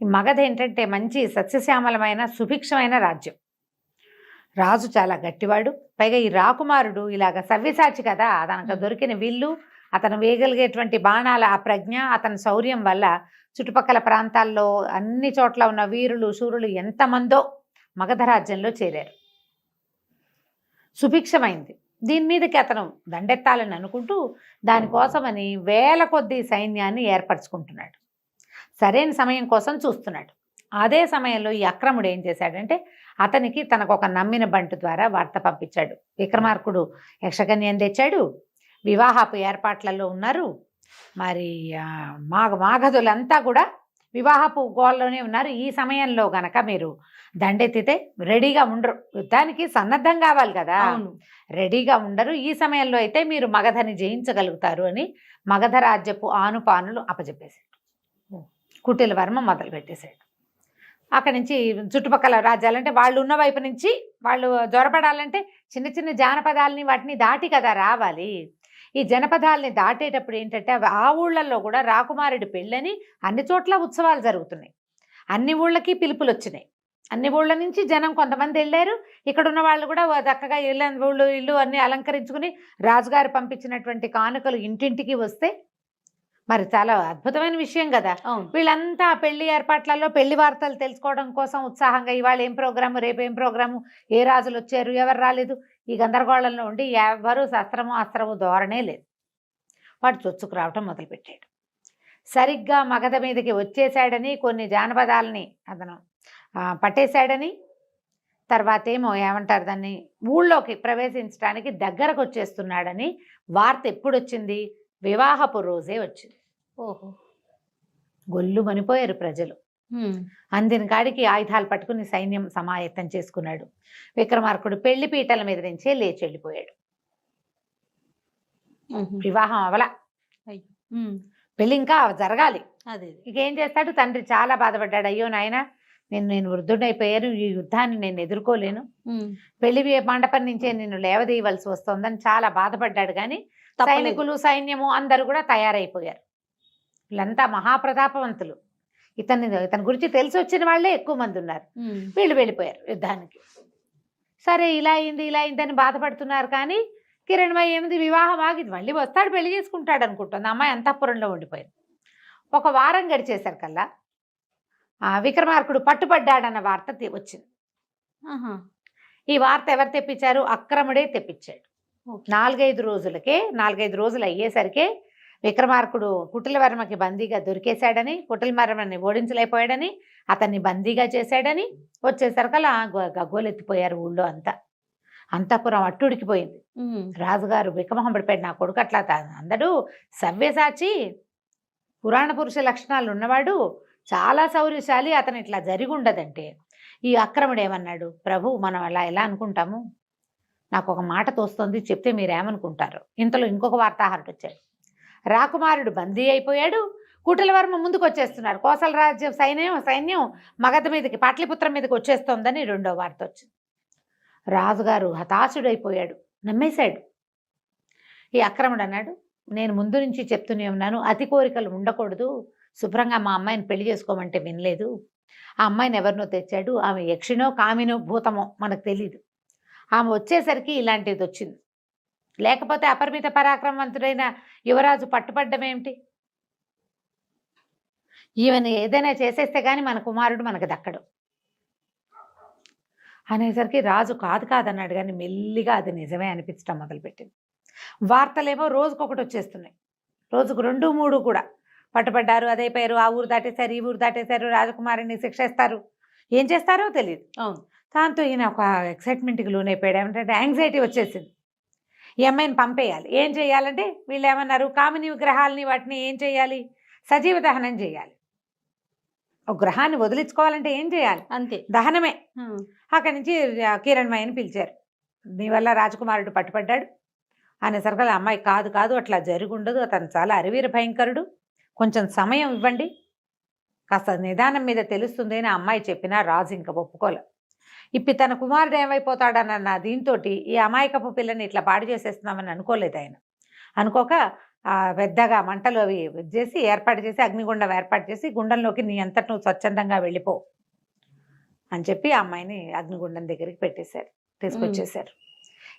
S2: ఈ మగధ ఏంటంటే మంచి సస్యశ్యామలమైన సుభిక్షమైన రాజ్యం, రాజు చాలా గట్టివాడు, పైగా ఈ రాకుమారుడు ఇలాగ సవ్యసాచి కదా, తనకు దొరికిన విల్లు, అతను వేయగలిగేటువంటి బాణాల ఆ ప్రజ్ఞ, అతని శౌర్యం వల్ల చుట్టుపక్కల ప్రాంతాల్లో అన్ని చోట్ల ఉన్న వీరులు శూరులు ఎంతమందో మగధ రాజ్యంలో చేరారు. సుభిక్షమైంది. దీని మీదకి అతను దండెత్తాలని అనుకుంటూ దానికోసమని వేల కొద్దీ సైన్యాన్ని ఏర్పరచుకుంటున్నాడు. సరైన సమయం కోసం చూస్తున్నాడు. అదే సమయంలో ఈ అక్రముడు ఏం చేశాడంటే అతనికి తనకు ఒక నమ్మిన బంటు ద్వారా వార్త పంపించాడు. విక్రమార్కుడు యక్షకన్యను తెచ్చాడు, వివాహపు ఏర్పాట్లలో ఉన్నారు, మరి మాగధులంతా కూడా వివాహపు గోల్లోనే ఉన్నారు, ఈ సమయంలో గనక మీరు దండెత్తితే రెడీగా ఉండరు, యుద్ధానికి సన్నద్ధం కావాలి కదా, రెడీగా ఉండరు, ఈ సమయంలో అయితే మీరు మగధని జయించగలుగుతారు అని మగధ రాజ్యపు ఆనుపానులు అప్పచెప్పేశాడు. కుటిలవర్మ మొదలు పెట్టేశాడు. అక్కడి నుంచి చుట్టుపక్కల రాజ్యాలంటే వాళ్ళు ఉన్న వైపు నుంచి వాళ్ళు జ్వరపడాలంటే చిన్న చిన్న జానపదాలని వాటిని దాటి కదా రావాలి. ఈ జనపదాలని దాటేటప్పుడు ఏంటంటే ఆ ఊళ్ళల్లో కూడా రాకుమారుడి పెళ్ళని అన్ని చోట్ల ఉత్సవాలు జరుగుతున్నాయి, అన్ని ఊళ్ళకి పిలుపులు వచ్చినాయి, అన్ని ఊళ్ళ నుంచి జనం కొంతమంది వెళ్ళారు. ఇక్కడ ఉన్న వాళ్ళు కూడా చక్కగా ఇల్లు అన్ని అలంకరించుకుని రాజుగారు పంపించినటువంటి కానుకలు ఇంటింటికి వస్తే మరి చాలా అద్భుతమైన విషయం కదా. వీళ్ళంతా పెళ్లి ఏర్పాట్లలో పెళ్లి వార్తలు తెలుసుకోవడం కోసం ఉత్సాహంగా ఇవాళ ఏం ప్రోగ్రాము, రేపు ఏం ప్రోగ్రాము, ఏ రాజులు వచ్చారు, ఎవరు రాలేదు, ఈ గందరగోళంలో ఉండి ఎవరు అస్త్రము ధోరణే లేదు. వాడు చొచ్చుకు రావటం మొదలుపెట్టాడు. సరిగ్గా మగధ మీదకి వచ్చేసాడని, కొన్ని జానపదాలని అతను పట్టేశాడని, తర్వాత ఏమో ఏమంటారు దాన్ని, ఊళ్ళోకి ప్రవేశించడానికి దగ్గరకు వచ్చేస్తున్నాడని వార్త ఎప్పుడు వచ్చింది, వివాహపు రోజే వచ్చింది.
S1: ఓహో,
S2: గొల్లు మనిపోయారు ప్రజలు. అందిన కాడికి ఆయుధాలు పట్టుకుని సైన్యం సమాయత్తం చేసుకున్నాడు. విక్రమార్కుడు పెళ్లి పీటల మీద నుంచే లేచి వెళ్ళిపోయాడు. వివాహం అవలా, పెళ్లి ఇంకా జరగాలి. ఇకేం చేస్తాడు, తండ్రి చాలా బాధపడ్డాడు. అయ్యో నాయన, నేను వృద్ధుడైపోయాను, ఈ యుద్ధాన్ని నేను ఎదుర్కోలేను, పెళ్లి మండపం నుంచే నిన్ను లేవదీయవలసి వస్తుందని చాలా బాధపడ్డాడు. కానీ సైనికులు సైన్యము అందరూ కూడా తయారైపోయారు. వీళ్ళంతా మహాప్రతాపవంతులు, ఇతని గురించి తెలిసి వచ్చిన వాళ్ళే ఎక్కువ మంది ఉన్నారు. వీళ్ళు వెళ్ళిపోయారు యుద్ధానికి. సరే ఇలా అయిందని బాధపడుతున్నారు. కానీ కిరణ్మయ్య ఏమిది, వివాహం ఆగింది, మళ్ళీ వస్తాడు, పెళ్లి చేసుకుంటాడు అనుకుంటుంది. అమ్మాయి అంతఃపురంలో ఉండిపోయింది. ఒక వారం గడిచేసరికల్లా విక్రమార్కుడు పట్టుబడ్డాడన్న వార్త వచ్చింది. ఈ వార్త ఎవరు తెప్పించారు, అక్రముడే తెప్పించాడు. 4-5 రోజులు అయ్యేసరికి విక్రమార్కుడు కుటిలవర్మకి బందీగా దొరికేశాడని, కుటిలవర్మని ఓడించలేకపోయాడని, అతన్ని బందీగా చేశాడని వచ్చేసరికల్లా గగ్గోలెత్తిపోయారు ఊళ్ళో అంతా. అంతఃపురం అట్టుడికిపోయింది. రాజుగారు విక్రమహం పడిపోయాడు, నా కొడుకు అట్లా అందడు సవ్యసాచి, పురాణ పురుష లక్షణాలు ఉన్నవాడు, చాలా శౌర్యశాలి, అతను ఇట్లా జరిగి ఉండదంటే ఈ అక్రముడు ఏమన్నాడు, ప్రభు మనం అలా ఎలా అనుకుంటాము, నాకు ఒక మాట తోస్తుంది, చెప్తే మీరేమనుకుంటారు. ఇంతలో ఇంకొక వార్తాహరుడు వచ్చాడు. రాకుమారుడు బందీ అయిపోయాడు, కుటిలవర్మ ముందుకు వచ్చేస్తున్నారు. కోసల రాజ్యం సైన్యం మగధ మీదకి పాట్లిపుత్రం మీదకి వచ్చేస్తోందని రెండో వార్త వచ్చింది. రాజుగారు హతాశుడైపోయాడు, నమ్మేశాడు. ఈ అక్రముడు అన్నాడు, నేను ముందు నుంచి చెప్తూనే ఉన్నాను, అతి కోరికలు ఉండకూడదు. శుభ్రంగా మా అమ్మాయిని పెళ్లి చేసుకోమంటే వినలేదు. ఆ అమ్మాయిని ఎవరినో తెచ్చాడు. ఆమె యక్షినో కామినో భూతమో మనకు తెలీదు. ఆమె వచ్చేసరికి ఇలాంటిది వచ్చింది. లేకపోతే అపరిమిత పరాక్రమవంతుడైన యువరాజు పట్టుపడ్డం ఏమిటి? ఈవెన్ ఏదైనా చేసేస్తే కానీ మన కుమారుడు మనకు దక్కడు అనేసరికి రాజు కాదన్నాడు. కానీ మెల్లిగా అది నిజమే అనిపించడం మొదలుపెట్టింది. వార్తలేమో రోజుకొకటి వచ్చేస్తున్నాయి. రోజుకు 2, 3 కూడా పట్టుబడ్డారు, అదైపోయారు, ఆ ఊరు దాటేశారు, ఈ ఊరు దాటేశారు, రాజకుమారిని శిక్షేస్తారు, ఏం చేస్తారో తెలియదు.
S1: అవును.
S2: దాంతో ఈయన ఒక ఎక్సైట్మెంట్కి లోనైపోయాడు. ఏమంటే యాంగ్జైటీ వచ్చేసింది. ఈ అమ్మాయిని పంపేయాలి. ఏం చేయాలంటే వీళ్ళు ఏమన్నారు, కామిని విగ్రహాలని వాటిని ఏం చేయాలి, సజీవ దహనం చేయాలి. ఒక గ్రహాన్ని వదిలించుకోవాలంటే ఏం చేయాలి,
S1: అంతే,
S2: దహనమే. అక్కడి నుంచి కిరణ్మయ్యని పిలిచారు. నీ వల్ల రాజకుమారుడు పట్టుపడ్డాడు అనేసరికి అమ్మాయి కాదు అట్లా జరుగుండదు, అతను చాలా అరివీర భయంకరుడు, కొంచెం సమయం ఇవ్వండి, కాస్త నిదానం మీద తెలుస్తుంది అని అమ్మాయి చెప్పినా రాజు ఇంకా ఒప్పుకోలే. తన కుమారుడు ఏమైపోతాడన్న దీంతో ఈ అమాయకపు పిల్లని ఇట్లా పాడు చేసేస్తున్నామని అనుకోలేదు ఆయన. అనుకోక పెద్దగా మంటలు అవి చేసి ఏర్పాటు చేసి అగ్నిగుండం ఏర్పాటు చేసి గుండంలోకి నీ అంతటి నువ్వు స్వచ్ఛందంగా వెళ్ళిపో అని చెప్పి ఆ అమ్మాయిని అగ్నిగుండం దగ్గరికి పెట్టేశారు, తీసుకొచ్చేసారు.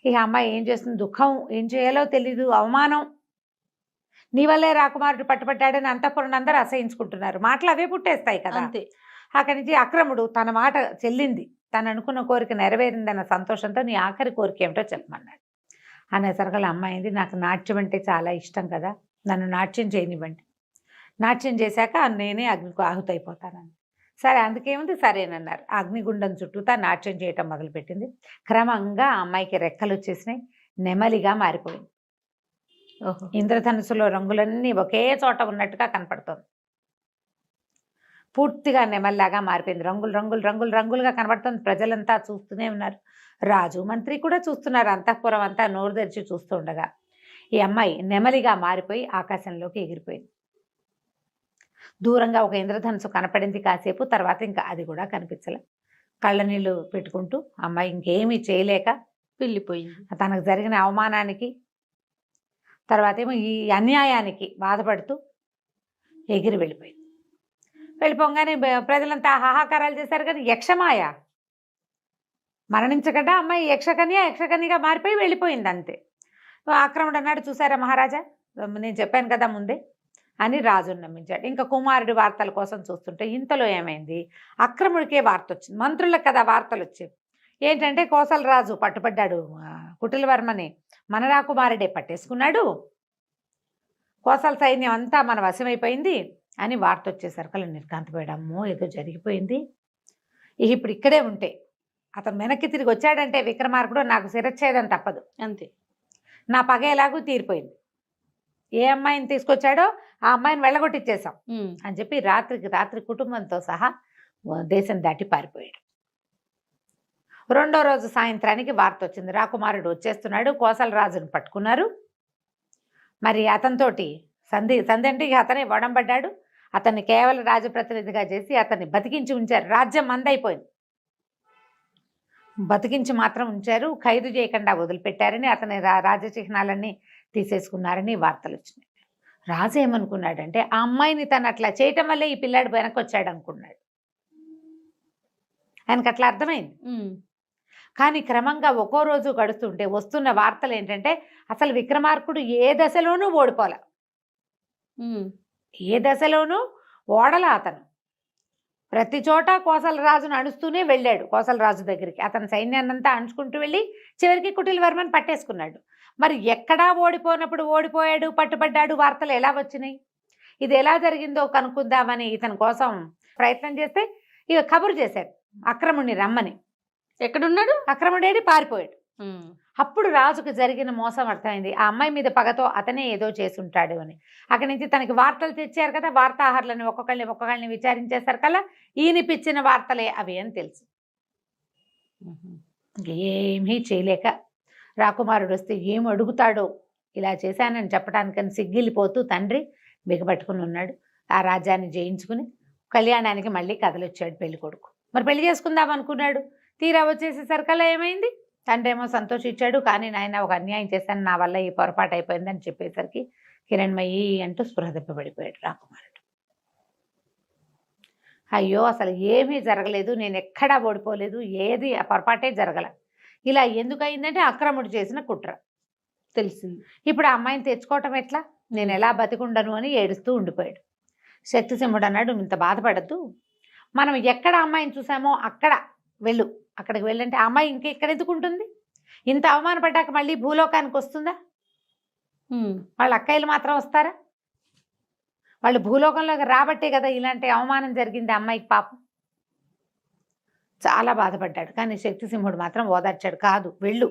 S2: ఇక అమ్మాయి ఏం చేస్తుంది, దుఃఖం, ఏం చేయాలో తెలీదు, అవమానం. నీ వల్లే రాకుమారుడు పట్టుబట్టాడని అంతఃపురం అందరూ అసహించుకుంటున్నారు. మాటలు అవే పుట్టేస్తాయి కదా. అక్కడి నుంచి అక్రముడు తన మాట చెల్లింది, తను అనుకున్న కోరిక నెరవేరిందన్న సంతోషంతో నీ ఆఖరి కోరిక ఏమిటో చెప్పమన్నాడు. అనేసరికి అమ్మాయింది, నాకు నాట్యం అంటే చాలా ఇష్టం కదా, నన్ను నాట్యం చేయనివ్వండి, నాట్యం చేశాక నేనే అగ్నికి ఆహుతైపోతానని. సరే, అందుకేముంది, సరేనన్నారు. అగ్నిగుండం చుట్టూతా నాట్యం చేయటం మొదలుపెట్టింది. క్రమంగా ఆ అమ్మాయికి రెక్కలు వచ్చేసినాయి, నెమలిగా మారిపోయింది. ఇంద్రధనుసులో రంగులన్నీ ఒకే చోట ఉన్నట్టుగా కనపడుతుంది. పూర్తిగా నెమల్లాగా మారిపోయింది. రంగులుగా కనబడుతుంది. ప్రజలంతా చూస్తూనే ఉన్నారు. రాజు మంత్రి కూడా చూస్తున్నారు. అంతఃపురం అంతా నోరు తెరిచి చూస్తూ ఉండగా ఈ అమ్మాయి నెమలిగా మారిపోయి ఆకాశంలోకి ఎగిరిపోయింది. దూరంగా ఒక ఇంద్రధనుసు కనపడింది కాసేపు, తర్వాత ఇంకా అది కూడా కనిపించలే. కళ్ళ నీళ్ళు పెట్టుకుంటూ అమ్మాయి ఇంకేమీ చేయలేక
S1: వెళ్ళిపోయింది.
S2: తనకు జరిగిన అవమానానికి, తర్వాత ఏమో ఈ అన్యాయానికి బాధపడుతూ ఎగిరి వెళ్ళిపోయింది. వెళ్ళిపోగానే ప్రజలంతా హాహాకారాలు చేశారు. కానీ యక్షమాయ మరణించకుండా అమ్మాయి యక్షకన్యగా మారిపోయి వెళ్ళిపోయింది అంతే. ఆక్రముడు అన్నాడు, చూసారా మహారాజా, నేను చెప్పాను కదా ముందే అని రాజును నమ్మించాడు. ఇంకా కుమారుడి వార్తల కోసం చూస్తుంటే ఇంతలో ఏమైంది, అక్రముడికే వార్త వచ్చింది. మంత్రులకు కదా వార్తలు వచ్చేవి. ఏంటంటే కోసల రాజు పట్టుబడ్డాడు, కుటిలవర్మని మన రాకుమారుడే పట్టేసుకున్నాడు, కోసల సైన్యం అంతా మన వశమైపోయింది అని వార్త వచ్చేసరికి నిర్ఘాంతపోయాడు. అమ్మో, ఏదో జరిగిపోయింది. ఇప్పుడు ఇక్కడే ఉంటే అతను వెనక్కి తిరిగి వచ్చాడంటే విక్రమార్కుడు నాకు శిరచ్ఛేదం తప్పదు,
S1: అంతే,
S2: నా పగ ఎలాగూ తీరిపోయింది. ఏ అమ్మాయిని తీసుకొచ్చాడో ఆ అమ్మాయిని వెళ్ళగొట్టిచ్చేసాం అని చెప్పి రాత్రికి రాత్రి కుటుంబంతో సహా దేశం దాటి పారిపోయాడు. రెండో రోజు సాయంత్రానికి వార్త వచ్చింది, రాకుమారుడు వచ్చేస్తున్నాడు, కోసల రాజును పట్టుకున్నారు. మరి అతనితోటి సంధి అంటే ఇక అతనే వడంబడ్డాడు. అతన్ని కేవలం రాజప్రతినిధిగా చేసి అతన్ని బతికించి ఉంచారు. రాజ్యం మందైపోయింది, బతికించి మాత్రం ఉంచారు, ఖైదు చేయకుండా వదిలిపెట్టారని, అతని రాజచిహ్నాలన్నీ తీసేసుకున్నారని వార్తలు వచ్చినాయి. రాజు ఏమనుకున్నాడంటే ఆ అమ్మాయిని తను అట్లా చేయటం వల్లే ఈ పిల్లాడు వెనక్కి వచ్చాడు అనుకున్నాడు. ఆయనకు అట్లా అర్థమైంది. కానీ క్రమంగా ఒక్కో రోజు గడుస్తుంటే వస్తున్న వార్తలు ఏంటంటే అసలు విక్రమార్కుడు ఏ దశలోనూ ఓడిపోలే, ఏ దశలోనూ ఓడలా. అతను ప్రతి చోట కోసల రాజును అణుస్తూనే వెళ్ళాడు. కోసల రాజు దగ్గరికి అతని సైన్యాన్నంతా అణుచుకుంటూ వెళ్ళి చివరికి కుటిలవర్మని పట్టేసుకున్నాడు. మరి ఎక్కడా ఓడిపోయినప్పుడు ఓడిపోయాడు, పట్టుబడ్డాడు వార్తలు ఎలా వచ్చినాయి, ఇది ఎలా జరిగిందో కనుక్కుందామని ఇతని కోసం ప్రయత్నం చేస్తే ఇక కబురు చేశాడు అక్రముడిని రమ్మని.
S1: ఎక్కడున్నాడు
S2: అక్రముడేడి పారిపోయాడు. అప్పుడు రాజుకు జరిగిన మోసం అర్థమైంది. ఆ అమ్మాయి మీద పగతో అతనే ఏదో చేసి ఉంటాడు అని. అక్కడి నుంచి తనకి వార్తలు తెచ్చారు కదా, వార్తాహరులను ఒక్కొక్కళ్ళని విచారించేశారు కల్లా ఈయనిపిచ్చిన వార్తలే అవి అని తెలుసు. ఏమీ చేయలేక రాకుమారుడు వస్తే ఏం అడుగుతాడో, ఇలా చేశానని చెప్పడానికని సిగ్గిలిపోతూ తండ్రి బిగపట్టుకుని ఉన్నాడు. ఆ రాజ్యాన్ని జయించుకుని కళ్యాణానికి మళ్ళీ కదలొచ్చాడు పెళ్లి కొడుకు. మరి పెళ్లి చేసుకుందాం అనుకున్నాడు. తీరా వచ్చేసేసరికల్లా ఏమైంది, తండ్రి ఏమో సంతోషించాడు, కానీ నాయన ఒక అన్యాయం చేశాను, నా వల్ల ఈ పొరపాటు అయిపోయిందని చెప్పేసరికి కిరణ్మయి అంటూ స్పృహ తప్పిపడిపోయాడు రాకుమారుడు. అయ్యో అసలు ఏమీ జరగలేదు, నేను ఎక్కడా ఓడిపోలేదు, ఏది ఆ పొరపాటే జరగల, ఇలా ఎందుకు అయిందంటే అక్రముడు చేసిన కుట్ర
S1: తెలిసింది.
S2: ఇప్పుడు ఆ అమ్మాయిని తెచ్చుకోవటం ఎట్లా, నేను ఎలా బతికుండను అని ఏడుస్తూ ఉండిపోయాడు. శక్తిసింహుడు అన్నాడు, ఇంత బాధపడద్దు, మనం ఎక్కడ అమ్మాయిని చూసామో అక్కడ వెళ్ళు, అక్కడికి వెళ్ళంటే ఆ అమ్మాయి ఇంకెక్కడ ఎందుకుంటుంది, ఇంత అవమానపడ్డాక మళ్ళీ భూలోకానికి వస్తుందా, వాళ్ళ అక్కయ్యలు మాత్రం వస్తారా, వాళ్ళు భూలోకంలోకి రాబట్టే కదా ఇలాంటి అవమానం జరిగింది అమ్మాయికి పాపం. చాలా బాధపడ్డాడు. కానీ శక్తిసింహుడు మాత్రం ఓదార్చాడు, కాదు వెళ్ళు,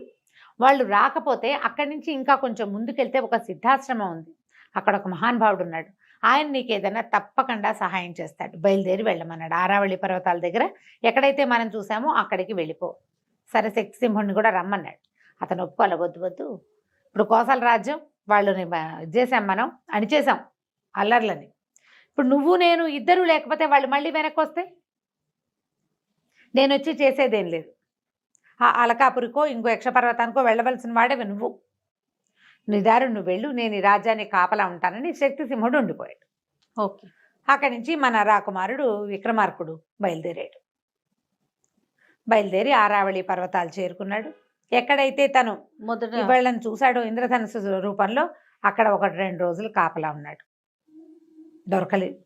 S2: వాళ్ళు రాకపోతే అక్కడి నుంచి ఇంకా కొంచెం ముందుకెళ్తే ఒక సిద్ధాశ్రమం ఉంది, అక్కడ ఒక మహానుభావుడు ఉన్నాడు, ఆయన నీకు ఏదైనా తప్పకుండా సహాయం చేస్తాడు, బయలుదేరి వెళ్ళమన్నాడు. ఆరావళి పర్వతాల దగ్గర ఎక్కడైతే మనం చూసామో అక్కడికి వెళ్ళిపో. సరే శక్తిసింహుడిని కూడా రమ్మన్నాడు. అతను ఒప్పుకోవాలి, వద్దు వద్దు, ఇప్పుడు కోసల రాజ్యం వాళ్ళని చేసాం, మనం అణిచేసాం అల్లర్లని, ఇప్పుడు నువ్వు నేను ఇద్దరు లేకపోతే వాళ్ళు మళ్ళీ వెనక్కి వస్తే నేను వచ్చి చేసేదేం లేదు, ఆ అలకాపురికో ఇంకో యక్షపర్వతానికో వెళ్ళవలసిన వాడేవి నువ్వు, నీ దారి నువ్వు వెళ్ళు, నేను ఈ రాజ్యాన్ని కాపలా ఉంటానని శక్తిసింహుడు ఉండిపోయాడు.
S1: ఓకే.
S2: అక్కడి నుంచి మన రాకుమారుడు విక్రమార్కుడు బయలుదేరి ఆరావళి పర్వతాలు చేరుకున్నాడు. ఎక్కడైతే తను
S1: మొదట
S2: వీళ్ళని చూశాడో ఇంద్రధనుసు రూపంలో అక్కడ 1-2 రోజులు కాపలా ఉన్నాడు. దొరకలేదు,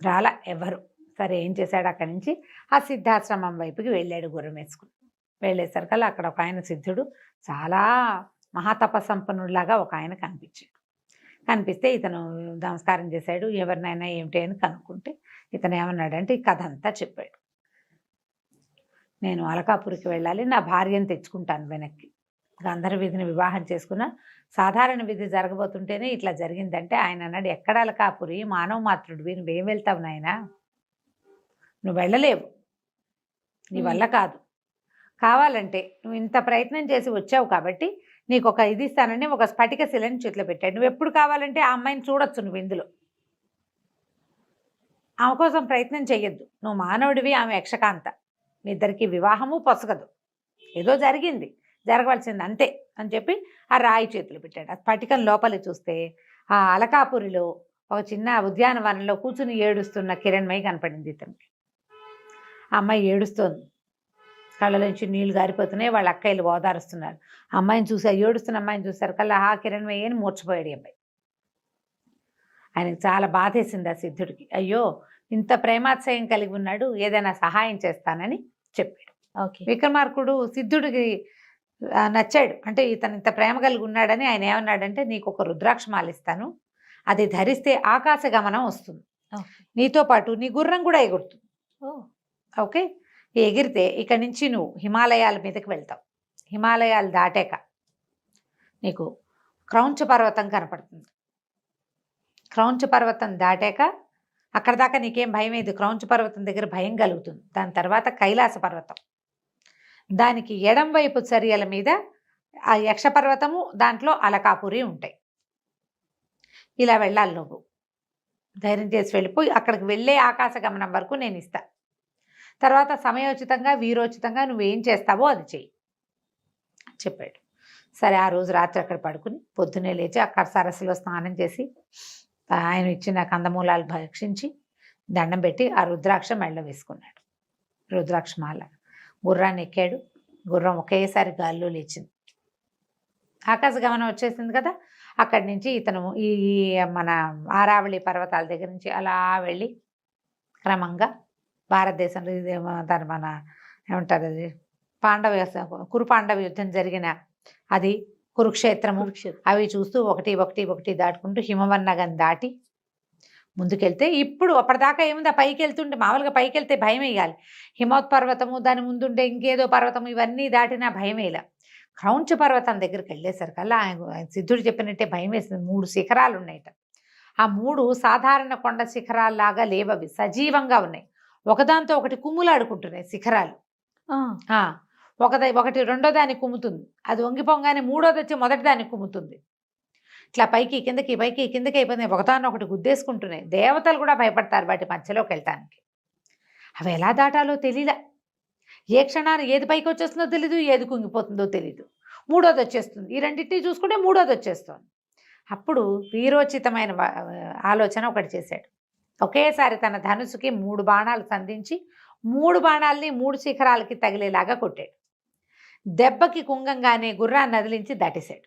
S2: రాలా ఎవ్వరు. సరే ఏం చేశాడు, అక్కడి నుంచి ఆ సిద్ధాశ్రమం వైపుకి వెళ్ళాడు గుర్రం వేసుకుని. వెళ్ళేసరికల్లా అక్కడ ఒక ఆయన సిద్ధుడు, చాలా మహాతపసంపన్నుడిలాగా ఒక ఆయన కనిపిస్తే ఇతను నమస్కారం చేశాడు. ఎవరినైనా ఏమిటి అని కనుక్కుంటే ఇతను ఏమన్నాడంటే ఈ కథ అంతా చెప్పాడు. నేను అలకాపురికి వెళ్ళాలి, నా భార్యను తెచ్చుకుంటాను వెనక్కి, గంధర్వ విధిని వివాహం చేసుకున్న సాధారణ విధి జరగబోతుంటేనే ఇట్లా జరిగిందంటే ఆయన అన్నాడు, ఎక్కడ అలకాపురి, మానవ మాత్రుడివి, నువ్వేం వెళ్తావు నాయనా, నువ్వు వెళ్ళలేవు, నీ వల్ల కాదు, కావాలంటే నువ్వు ఇంత ప్రయత్నం చేసి వచ్చావు కాబట్టి నీకు ఒక ఇది ఇస్తానని ఒక స్ఫటిక శిలని చేతిలో పెట్టాడు, నువ్వు ఎప్పుడు కావాలంటే ఆ అమ్మాయిని చూడొచ్చు, నువ్వు ఇందులో ఆమె కోసం ప్రయత్నం చెయ్యొద్దు, నువ్వు మానవుడివి, ఆమె యక్షకాంత, మీ ఇద్దరికి వివాహము పొసగదు, ఏదో జరిగింది, జరగవలసింది అంతే అని చెప్పి ఆ రాయి చేతులు పెట్టాడు. ఆ స్ఫటికం లోపలి చూస్తే ఆ అలకాపురిలో ఒక చిన్న ఉద్యానవనంలో కూర్చుని ఏడుస్తున్న కిరణ్మయి కనపడింది ఇతనికి. ఆ అమ్మాయి ఏడుస్తోంది, కళ్ళలోంచి నీళ్లు గారిపోతున్నాయి, వాళ్ళ అక్కయ్యలు ఓదారుస్తున్నారు. అమ్మాయిని చూసారు, ఏడుస్తున్న అమ్మాయిని చూసారు కల్లా ఆ కిరణ్మయి అని మూర్చిపోయాడు అబ్బాయి. ఆయనకు చాలా బాధేసింది ఆ సిద్ధుడికి, అయ్యో ఇంత ప్రేమాశ్రయం కలిగి ఉన్నాడు, ఏదైనా సహాయం చేస్తానని చెప్పాడు.
S1: ఓకే.
S2: విక్రమార్కుడు సిద్ధుడికి నచ్చాడు, అంటే ఇతను ఇంత ప్రేమ కలిగి ఉన్నాడని ఆయన ఏమన్నాడంటే, నీకు ఒక రుద్రాక్షమాల ఇస్తాను, అది ధరిస్తే ఆకాశ గమనం వస్తుంది, నీతో పాటు నీ గుర్రం కూడా ఎగురుతుంది. ఓకే, ఎగిరితే ఇక్కడి నుంచి నువ్వు హిమాలయాల మీదకి వెళ్తావు, హిమాలయాలు దాటాక నీకు క్రౌంచ పర్వతం కనపడుతుంది, క్రౌంచ పర్వతం దాటాక అక్కడ దాకా నీకేం భయం లేదు, క్రౌంచ పర్వతం దగ్గర భయం కలుగుతుంది. దాని తర్వాత కైలాస పర్వతం, దానికి ఎడం వైపు చర్యల మీద ఆ యక్షపర్వతము, దాంట్లో అలకాపురి ఉంటాయి. ఇలా వెళ్ళాలి, నువ్వు ధైర్యం చేసి వెళ్ళిపోయి అక్కడికి వెళ్ళే ఆకాశ గమనం వరకు నేను ఇస్తా, తర్వాత సమయోచితంగా వీరోచితంగా నువ్వేం చేస్తావో అది చెయ్యి చెప్పాడు. సరే ఆ రోజు రాత్రి అక్కడ పడుకుని పొద్దున్నే లేచి అక్కడ సరస్సులో స్నానం చేసి ఆయన ఇచ్చిన కందమూలాలు భక్షించి దండం పెట్టి ఆ రుద్రాక్ష మెళ్ళ వేసుకున్నాడు. రుద్రాక్షమాల గుర్రాన్ని ఎక్కాడు, గుర్రం ఒకేసారి గాల్లో లేచింది, ఆకాశ గమనం వచ్చేసింది కదా. అక్కడి నుంచి ఇతను ఈ మన ఆరావళి పర్వతాల దగ్గర నుంచి అలా వెళ్ళి క్రమంగా భారతదేశంలో దాని మన ఏమంటారు అది కురు పాండవ యుద్ధం జరిగిన అది కురుక్షేత్రము, అవి చూస్తూ ఒకటి దాటుకుంటూ హిమవన్నగం దాటి ముందుకెళ్తే, ఇప్పుడు అప్పటిదాకా ఏముంది, ఆ పైకి వెళ్తుంటే మామూలుగా పైకి వెళ్తే భయం వేయాలి, హిమోత్పర్వతము దాని ముందుండే ఇంకేదో పర్వతము ఇవన్నీ దాటినా భయం వేయాలి. క్రౌంచ పర్వతం దగ్గరికి వెళ్ళేసరికల్లా ఆయన సిద్ధుడు చెప్పినట్టే భయం వేసింది. 3 శిఖరాలు ఉన్నాయట, ఆ 3 సాధారణ కొండ శిఖరాల్లాగా లేవవి, సజీవంగా ఉన్నాయి, ఒకదాంతో ఒకటి కుమ్ములాడుకుంటున్నాయి శిఖరాలు. ఒకటి రెండో దాన్ని కుమ్ముతుంది, అది వంగిపోగానే మూడోది వచ్చి మొదటి దాన్ని కుమ్ముతుంది. ఇట్లా పైకి కిందకి పైకి కిందకి అయిపోయినాయి, ఒకదాన్నొకటి గుద్దేసుకుంటున్నాయి. దేవతలు కూడా భయపడతారు వాటి మధ్యలోకి వెళ్ళటానికి. అవి ఎలా దాటాలో తెలియలే. ఏ క్షణాన్ని ఏది పైకి వచ్చేస్తుందో తెలీదు, ఏది కుంగిపోతుందో తెలీదు. మూడోది వచ్చేస్తుంది, ఈ రెండింటిని చూసుకుంటే మూడోది వచ్చేస్తుంది. అప్పుడు వీరోచితమైన ఆలోచన ఒకటి చేశాడు. ఒకేసారి తన ధనుసుకి 3 బాణాలు సంధించి 3 బాణాలని 3 శిఖరాలకి తగిలేలాగా కొట్టాడు. దెబ్బకి కుంగంగానే గుర్రాన్ని నదిలించి దాటేశాడు.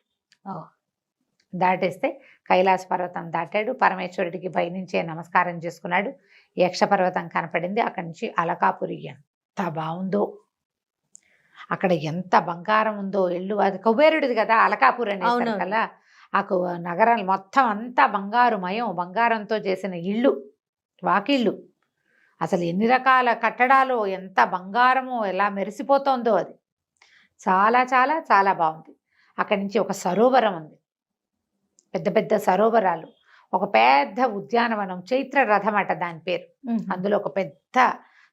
S2: దాటేస్తే కైలాస పర్వతం దాటాడు. పరమేశ్వరుడికి పైనుంచే నమస్కారం చేసుకున్నాడు. యక్ష పర్వతం కనపడింది. అక్కడి నుంచి అలకాపురి ఎంత బాగుందో, అక్కడ ఎంత బంగారం ఉందో. ఇల్లు అది కుబేరుడిది కదా అలకాపురి అనేసరికల్లా ఆ నగరం మొత్తం అంతా బంగారుమయం, బంగారంతో చేసిన ఇళ్ళు, వాకిళ్ళు. అసలు ఎన్ని రకాల కట్టడాలు, ఎంత బంగారమో, ఎలా మెరిసిపోతోందో అది. చాలా చాలా చాలా బాగుంది. అక్కడి నుంచి ఒక సరోవరం ఉంది, పెద్ద పెద్ద సరోవరాలు, ఒక పెద్ద ఉద్యానవనం, చైత్ర రథం అట దాని పేరు. అందులో ఒక పెద్ద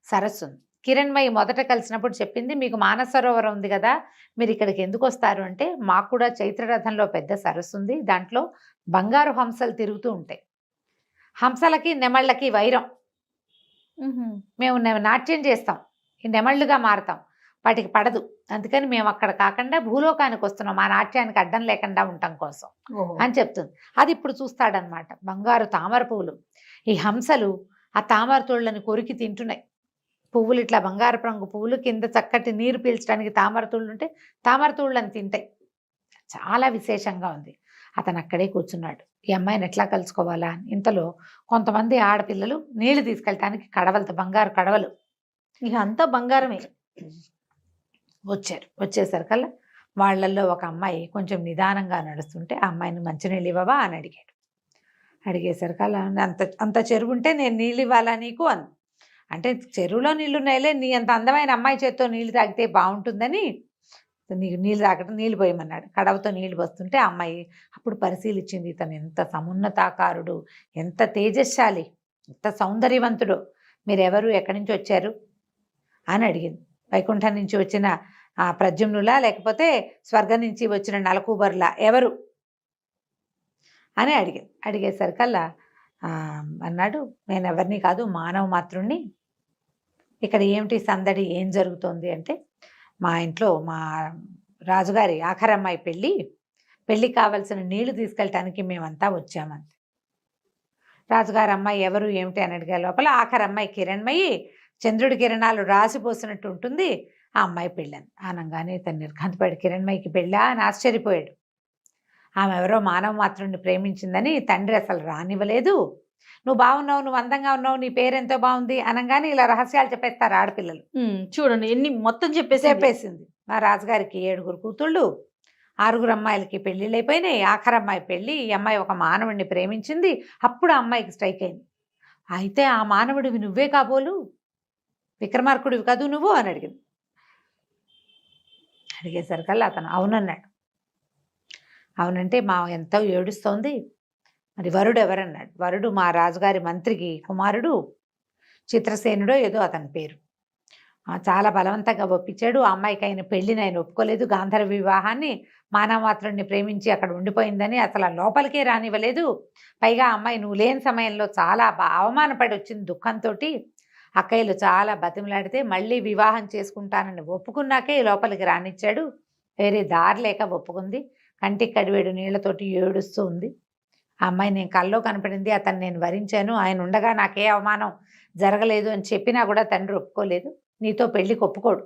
S2: సరస్సు ఉంది. కిరణ్మయి మొదట కలిసినప్పుడు చెప్పింది, మీకు మానస సరోవరం ఉంది కదా, మీరు ఇక్కడికి ఎందుకు వస్తారు అంటే, మాకు కూడా చైత్రరథంలో పెద్ద సరస్సు ఉంది, దాంట్లో బంగారు హంసలు తిరుగుతూ ఉంటాయి. హంసలకి నెమళ్ళకి వైరం. మేము నాట్యం చేస్తాం, ఈ నెమళ్ళుగా మారుతాం, వాటికి పడదు. అందుకని మేము అక్కడ కాకుండా భూలోకానికి వస్తున్నాం, మా నాట్యానికి అడ్డం లేకుండా ఉండటం కోసం అని చెప్తుంది. అది ఇప్పుడు చూస్తాడనమాట. బంగారు తామర పువ్వులు, ఈ హంసలు ఆ తామర తోళ్ళని కొరికి తింటున్నాయి. పువ్వులు ఇట్లా బంగారు రంగు పువ్వులు, కింద చక్కటి నీరు పీల్చడానికి తామర తూళ్ళు ఉంటే తామర తూళ్ళని తింటాయి. చాలా విశేషంగా ఉంది. అతను అక్కడే కూర్చున్నాడు. ఈ అమ్మాయిని ఎట్లా కలుసుకోవాలా అని. ఇంతలో కొంతమంది ఆడపిల్లలు నీళ్లు తీసుకెళ్ళటానికి కడవలతో, బంగారు కడవలు,
S1: ఇక అంతా బంగారమే,
S2: వచ్చారు. వచ్చేసరికల్లా వాళ్ళల్లో ఒక అమ్మాయి కొంచెం నిదానంగా నడుస్తుంటే, ఆ అమ్మాయిని మంచినీళ్ళు ఇవ్వవా అని అడిగాడు. అడిగేసరికల్లా అంత చెరువు ఉంటే నేను నీళ్ళు ఇవ్వాలా నీకు అని. అంటే చెరువులో నీళ్ళు ఉన్నాయిలే, నీ అంత అందమైన అమ్మాయి చేత్తో నీళ్ళు తాగితే బాగుంటుందని నీకు నీళ్ళు తాగటం, నీళ్ళు పోయమన్నాడు. కడవతో నీళ్ళు వస్తుంటే ఆ అమ్మాయి అప్పుడు పరిశీలించింది, ఇతను ఎంత సమున్నతాకారుడు, ఎంత తేజస్శాలి, ఎంత సౌందర్యవంతుడు, మీరెవరు, ఎక్కడి నుంచి వచ్చారు అని అడిగింది. వైకుంఠం నుంచి వచ్చిన ప్రద్యుమ్నులా, లేకపోతే స్వర్గం నుంచి వచ్చిన నలకూబర్లా, ఎవరు అని అడిగింది. అడిగేసరికల్లా అన్నాడు, నేను ఎవరిని కాదు, మానవ మాత్రుణ్ణి. ఇక్కడ ఏమిటి సందడి, ఏం జరుగుతోంది అంటే, మా ఇంట్లో మా రాజుగారి ఆఖరమ్మాయి పెళ్ళికి కావలసిన నీళ్లు తీసుకెళ్ళటానికి మేమంతా వచ్చామంతే. రాజుగారి అమ్మాయి ఎవరు ఏమిటి అని అడిగే లోపల ఆఖరమ్మాయి కిరణ్మయి, చంద్రుడి కిరణాలు రాసిపోసినట్టు ఉంటుంది ఆ అమ్మాయి పెళ్ళని అనగానే తను నిర్ఘాంతపడి, కిరణ్మయికి పెళ్ళా అని ఆశ్చర్యపోయాడు. ఆమె ఎవరో మానవ మాత్రుడిని ప్రేమించిందని తండ్రి అసలు రానివ్వలేదు. నువ్వు బాగున్నావు, నువ్వు అందంగా ఉన్నావు, నీ పేరెంతో బాగుంది అనగానే ఇలా రహస్యాలు చెప్పేస్తారు ఆడపిల్లలు.
S1: చూడండి ఎన్ని మొత్తం చెప్పేసింది.
S2: మా రాజుగారికి 7 కూతుళ్ళు, 6 అమ్మాయిలకి పెళ్ళిళ్ళు అయిపోయినాయి. ఆఖరమ్మాయి పెళ్ళి, ఈ అమ్మాయి ఒక మానవుడిని ప్రేమించింది. అప్పుడు ఆ అమ్మాయికి స్ట్రైక్ అయింది. అయితే ఆ మానవుడివి నువ్వే కాబోలు, విక్రమార్కుడివి కాదు నువ్వు అని అడిగింది. అడిగేసరికల్లా అతను అవునన్నాడు. అవునంటే మా ఎంతో ఏడుస్తోంది. మరి వరుడు ఎవరన్నాడు. వరుడు మా రాజుగారి మంత్రికి కుమారుడు, చిత్రసేనుడో ఏదో అతని పేరు. చాలా బలవంతంగా ఒప్పించాడు. ఆ అమ్మాయికి ఆయన పెళ్ళిని ఆయన ఒప్పుకోలేదు. గాంధర్వ వివాహాన్ని, మానవమాత్రుడిని ప్రేమించి అక్కడ ఉండిపోయిందని అసలు లోపలికే రానివ్వలేదు. పైగా అమ్మాయి నువ్వు లేని సమయంలో చాలా అవమానపడి వచ్చింది దుఃఖంతో. అక్కయ్యలు చాలా బతిమలాడితే మళ్ళీ వివాహం చేసుకుంటానని ఒప్పుకున్నాకే లోపలికి రానిచ్చాడు. వేరే దారి లేక ఒప్పుకుంది. కంటికి కడివేడు నీళ్లతోటి ఏడుస్తూ ఉంది. ఆ అమ్మాయి నేను కల్లో కనపడింది, అతను నేను వరించాను, ఆయన ఉండగా నాకే అవమానం జరగలేదు అని చెప్పినా కూడా తండ్రి ఒప్పుకోలేదు. నీతో పెళ్ళికి ఒప్పుకోడు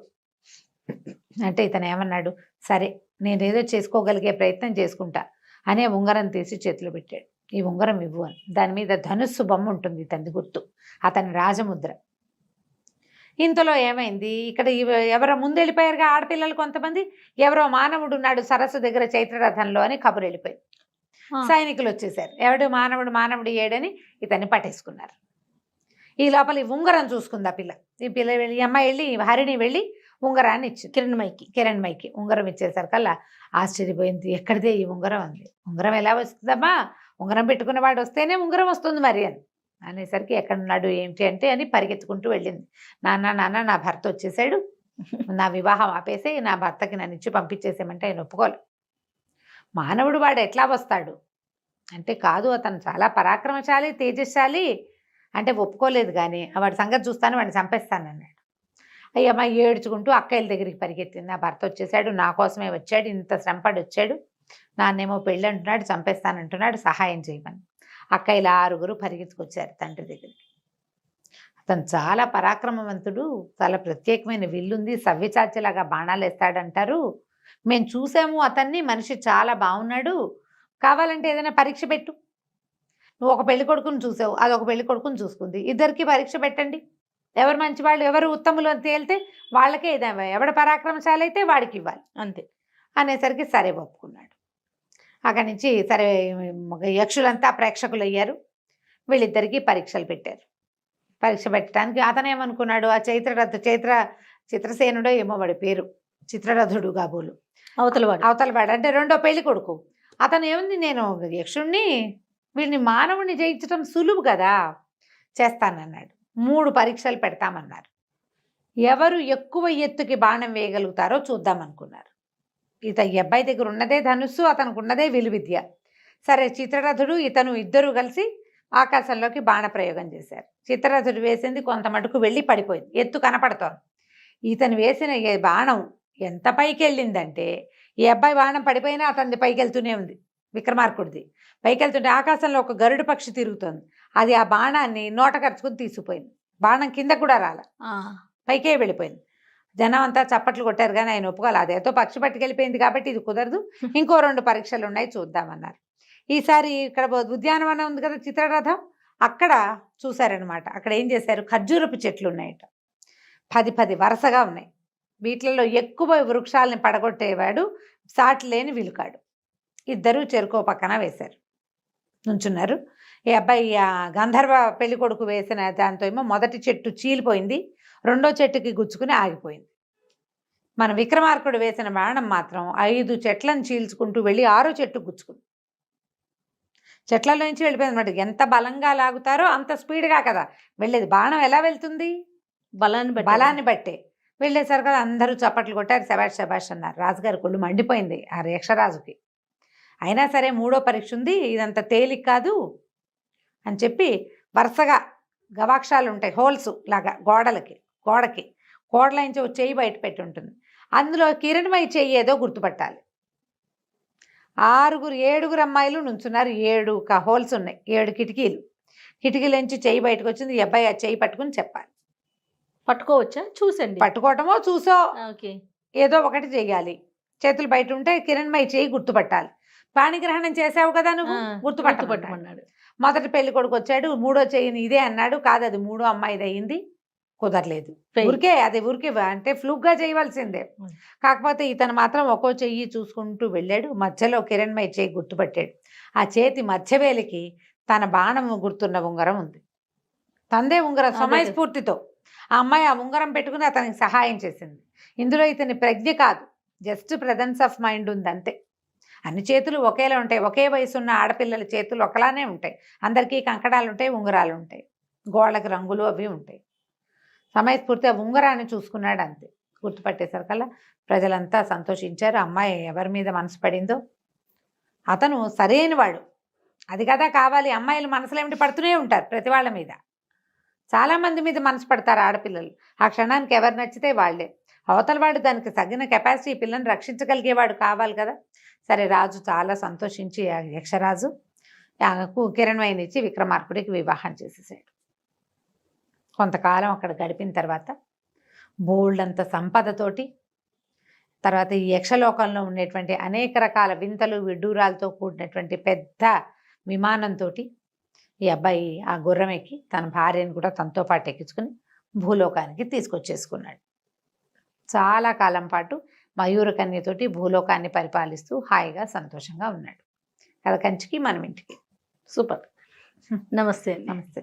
S2: అంటే ఇతను ఏమన్నాడు, సరే నేనేదో చేసుకోగలిగే ప్రయత్నం చేసుకుంటా అనే ఉంగరం తీసి చేతిలో పెట్టాడు. ఈ ఉంగరం ఇవ్వు అని. దాని మీద ధనుస్సు బొమ్మ ఉంటుంది, తండ్రి గుర్తు, అతని రాజముద్ర. ఇంతలో ఏమైంది, ఇక్కడ ఎవరో ముందెళ్ళిపోయారుగా ఆడపిల్లలు కొంతమంది, ఎవరో మానవుడు ఉన్నాడు సరస్సు దగ్గర చైత్రరథంలో అని కబురు వెళ్ళిపోయింది. సైనికులు వచ్చేసారు. ఎవడు మానవుడు ఏడని ఇతన్ని పట్టేసుకున్నారు. ఈ లోపల ఈ ఉంగరం చూసుకుంది ఆ పిల్ల. ఈ అమ్మాయి వెళ్ళి, హరిణి వెళ్ళి ఉంగరాన్ని ఇచ్చింది కిరణ్మయికి. ఉంగరం ఇచ్చేసరికల్లా ఆశ్చర్యపోయింది. ఎక్కడిదే ఈ ఉంగరం అంది. ఉంగరం ఎలా వస్తుందమ్మా, ఉంగరం పెట్టుకున్నవాడు వస్తేనే ఉంగరం వస్తుంది మరి అని అనేసరికి ఎక్కడున్నాడు ఏమిటి అంటే అని పరిగెత్తుకుంటూ వెళ్ళింది. నాన్న నా భర్త వచ్చేసాడు, నా వివాహం ఆపేసి నా భర్తకి నన్ను ఇచ్చి పంపించేసామంటే ఆయన ఒప్పుకోలు. మానవుడు వాడు ఎట్లా వస్తాడు, అంటే కాదు, అతను చాలా పరాక్రమశాలి, తేజశాలి అంటే ఒప్పుకోలేదు. కానీ వాడి సంగతి చూస్తాను, వాడిని చంపేస్తాను అన్నాడు. అయ్యమ్మ ఏడ్చుకుంటూ అక్కయ్యల దగ్గరికి పరిగెత్తింది. నా భర్త వచ్చేసాడు, నా కోసమే వచ్చాడు, ఇంత శ్రమపడి వచ్చాడు, నాన్నేమో పెళ్ళి అంటున్నాడు, చంపేస్తానంటున్నాడు, సహాయం చేయమని. అక్కయ్యల 6 పరిగెత్తుకొచ్చారు తండ్రి దగ్గరికి. అతను చాలా పరాక్రమవంతుడు, చాలా ప్రత్యేకమైన విల్లుంది, సవ్యచాచిలాగా బాణాలు వేస్తాడంటారు, మేము చూసాము అతన్ని, మనిషి చాలా బాగున్నాడు, కావాలంటే ఏదైనా పరీక్ష పెట్టు, నువ్వు ఒక పెళ్లి కొడుకుని చూసావు, అదొక పెళ్లి కొడుకుని చూసుకుంది, ఇద్దరికి పరీక్ష పెట్టండి, ఎవరు మంచి వాళ్ళు, ఎవరు ఉత్తములు అని తేలితే వాళ్ళకే ఏదైనా, ఎవడ పరాక్రమశాలి అయితే వాడికి ఇవ్వాలి అంతే అనేసరికి సరే ఒప్పుకున్నాడు. అక్కడి నుంచి సరే యక్షులంతా ప్రేక్షకులు అయ్యారు. వీళ్ళిద్దరికీ పరీక్షలు పెట్టారు. పరీక్ష పెట్టడానికి అతను ఏమనుకున్నాడు, ఆ చిత్రసేనుడో ఏమో వాడి పేరు, చిత్రరథుడు కాబోలు అవతలవాడు అంటే రెండో పెళ్లి కొడుకు. అతను ఏముంది, నేను యక్షుణ్ణి, వీడిని మానవుణ్ణి జయించడం సులువు కదా, చేస్తానన్నాడు. 3 పరీక్షలు పెడతామన్నారు. ఎవరు ఎక్కువ ఎత్తుకి బాణం వేయగలుగుతారో చూద్దామనుకున్నారు. ఈ అబ్బాయి దగ్గర ఉన్నదే ధనుస్సు, అతనికి ఉన్నదే విలువిద్య. సరే చిత్రరథుడు ఇతను ఇద్దరు కలిసి ఆకాశంలోకి బాణ ప్రయోగం చేశారు. చిత్రరథుడు వేసింది కొంత మటుకు వెళ్ళి పడిపోయింది, ఎత్తు కనపడుతోంది. ఇతను వేసిన బాణం ఎంత పైకి వెళ్ళిందంటే, ఈ అబ్బాయి బాణం పడిపోయినా అతనిది పైకి వెళ్తూనే ఉంది, విక్రమార్కుడిది పైకి వెళ్తుంటే ఆకాశంలో ఒక గరుడు పక్షి తిరుగుతోంది, అది ఆ బాణాన్ని నోట ఖర్చుకుని తీసుకుపోయింది. బాణం కింద కూడా రాల, పైకే వెళ్ళిపోయింది. జనం అంతా చప్పట్లు కొట్టారు, కానీ ఆయన ఒప్పుకోవాలి, అదేదో పక్షి పట్టుకెళ్ళిపోయింది కాబట్టి ఇది కుదరదు, ఇంకో 2 పరీక్షలు ఉన్నాయి చూద్దామన్నారు. ఈసారి ఇక్కడ ఉద్యానవనం ఉంది కదా చిత్రరథం, అక్కడ చూశారనమాట. అక్కడ ఏం చేశారు, ఖర్జూరపు చెట్లు ఉన్నాయట, 10 వరుసగా ఉన్నాయి. వీటిలలో ఎక్కువ వృక్షాలని పడగొట్టేవాడు సాటి లేని విలుకాడు. ఇద్దరు చెరుకో పక్కన వేశారు, నుంచున్నారు. ఈ అబ్బాయి గంధర్వ పెళ్లి కొడుకు వేసిన దాంతో ఏమో మొదటి చెట్టు చీలిపోయింది, రెండో చెట్టుకి గుచ్చుకుని ఆగిపోయింది. మన విక్రమార్కుడు వేసిన బాణం మాత్రం 5 చెట్లను చీల్చుకుంటూ వెళ్ళి 6వ చెట్టుకు గుచ్చుకుంది. చెట్లలో నుంచి వెళ్ళిపోయింది అనమాట. ఎంత బలంగా లాగుతారో అంత స్పీడ్గా కదా వెళ్ళేది. బాణం ఎలా వెళ్తుంది, బలాన్ని బట్టే. వెళ్ళేసరికి కదా అందరూ చప్పట్లు కొట్టారు, శబాష్ శబాష్ అన్నారు. రాజుగారి కొళ్ళు మండిపోయింది ఆ యక్షరాజుకి. అయినా సరే 3వ పరీక్ష ఉంది, ఇదంత తేలిక కాదు అని చెప్పి వరుసగా గవాక్షాలు ఉంటాయి, హోల్స్ లాగా గోడకి కోడలైంచి ఒక చెయ్యి బయట పెట్టి ఉంటుంది, అందులో కిరణమై చెయ్యి ఏదో గుర్తుపట్టాలి. 7 అమ్మాయిలు నుంచున్నారు, 7 హోల్స్ ఉన్నాయి, 7 కిటికీలోంచి చెయ్యి బయటకు వచ్చింది. ఈ అబ్బాయి ఆ చెయ్యి పట్టుకుని చెప్పాలి.
S1: పట్టుకోవచ్చా, చూసండి,
S2: పట్టుకోవటమో చూసో ఏదో ఒకటి చెయ్యాలి. చేతులు బయట ఉంటే కిరణమై చెయ్యి గుర్తుపట్టాలి. పాణిగ్రహణం చేసావు కదా నువ్వు, గుర్తుపట్టమన్నాడు. మొదటి పెళ్లి కొడుకు వచ్చాడు, 3వ చెయ్యిని ఇదే అన్నాడు, కాదు అది 3వ అమ్మాయిది అయ్యింది, కుదరలేదు. ఊరికే అంటే ఫ్లూక్గా చేయవలసిందే. కాకపోతే ఇతను మాత్రం ఒక్కో చెయ్యి చూసుకుంటూ వెళ్ళాడు. మధ్యలో కిరణ్మయి చెయ్యి గుర్తుపట్టాడు. ఆ చేతి మధ్యవేలికి తన బాణం గుర్తున్న ఉంగరం ఉంది, తందే ఉంగరం. సమయస్ఫూర్తితో ఆ అమ్మాయి ఆ ఉంగరం పెట్టుకుని అతనికి సహాయం చేసింది. ఇందులో ఇతని ప్రజ్ఞ కాదు, జస్ట్ ప్రెజెన్స్ ఆఫ్ మైండ్ ఉంది అంతే. అన్ని చేతులు ఒకేలా ఉంటాయి, ఒకే వయసు ఉన్న ఆడపిల్లల చేతులు ఒకలానే ఉంటాయి, అందరికీ కంకణాలు ఉంటాయి, ఉంగరాలు ఉంటాయి, గోళ్ళకి రంగులు అవి ఉంటాయి. సమయస్ఫూర్తి ఆ ఉంగరాన్ని చూసుకున్నాడు అంతే. గుర్తుపట్టేసరికల్లా ప్రజలంతా సంతోషించారు. అమ్మాయి ఎవరి మీద మనసు పడిందో అతను సరైన వాడు, అది కదా కావాలి. అమ్మాయిలు మనసులో ఏమిటి పడుతూనే ఉంటారు ప్రతి వాళ్ళ మీద, చాలామంది మీద మనసు పడతారు ఆడపిల్లలు. ఆ క్షణానికి ఎవరు నచ్చితే వాళ్ళే. అవతల వాడు దానికి తగిన కెపాసిటీ, పిల్లని రక్షించగలిగేవాడు కావాలి కదా. సరే రాజు చాలా సంతోషించి ఆ యక్షరాజు కిరణ్మయిని ఇచ్చి విక్రమార్కుడికి వివాహం చేసేసాడు. కొంతకాలం అక్కడ గడిపిన తర్వాత బోల్డంత సంపదతోటి, తర్వాత ఈ యక్షలోకంలో ఉండేటువంటి అనేక రకాల వింతలు విడ్డూరాలతో కూడినటువంటి పెద్ద విమానంతో ఈ అబ్బాయి ఆ గుర్రం ఎక్కి తన భార్యను కూడా తనతో పాటు ఎక్కించుకుని భూలోకానికి తీసుకొచ్చేసుకున్నాడు. చాలా కాలం పాటు మయూరకన్యతోటి భూలోకాన్ని పరిపాలిస్తూ హాయిగా సంతోషంగా ఉన్నాడు. కథ కంచికి మనం ఇంటికి.
S1: సూపర్. నమస్తే.
S2: నమస్తే.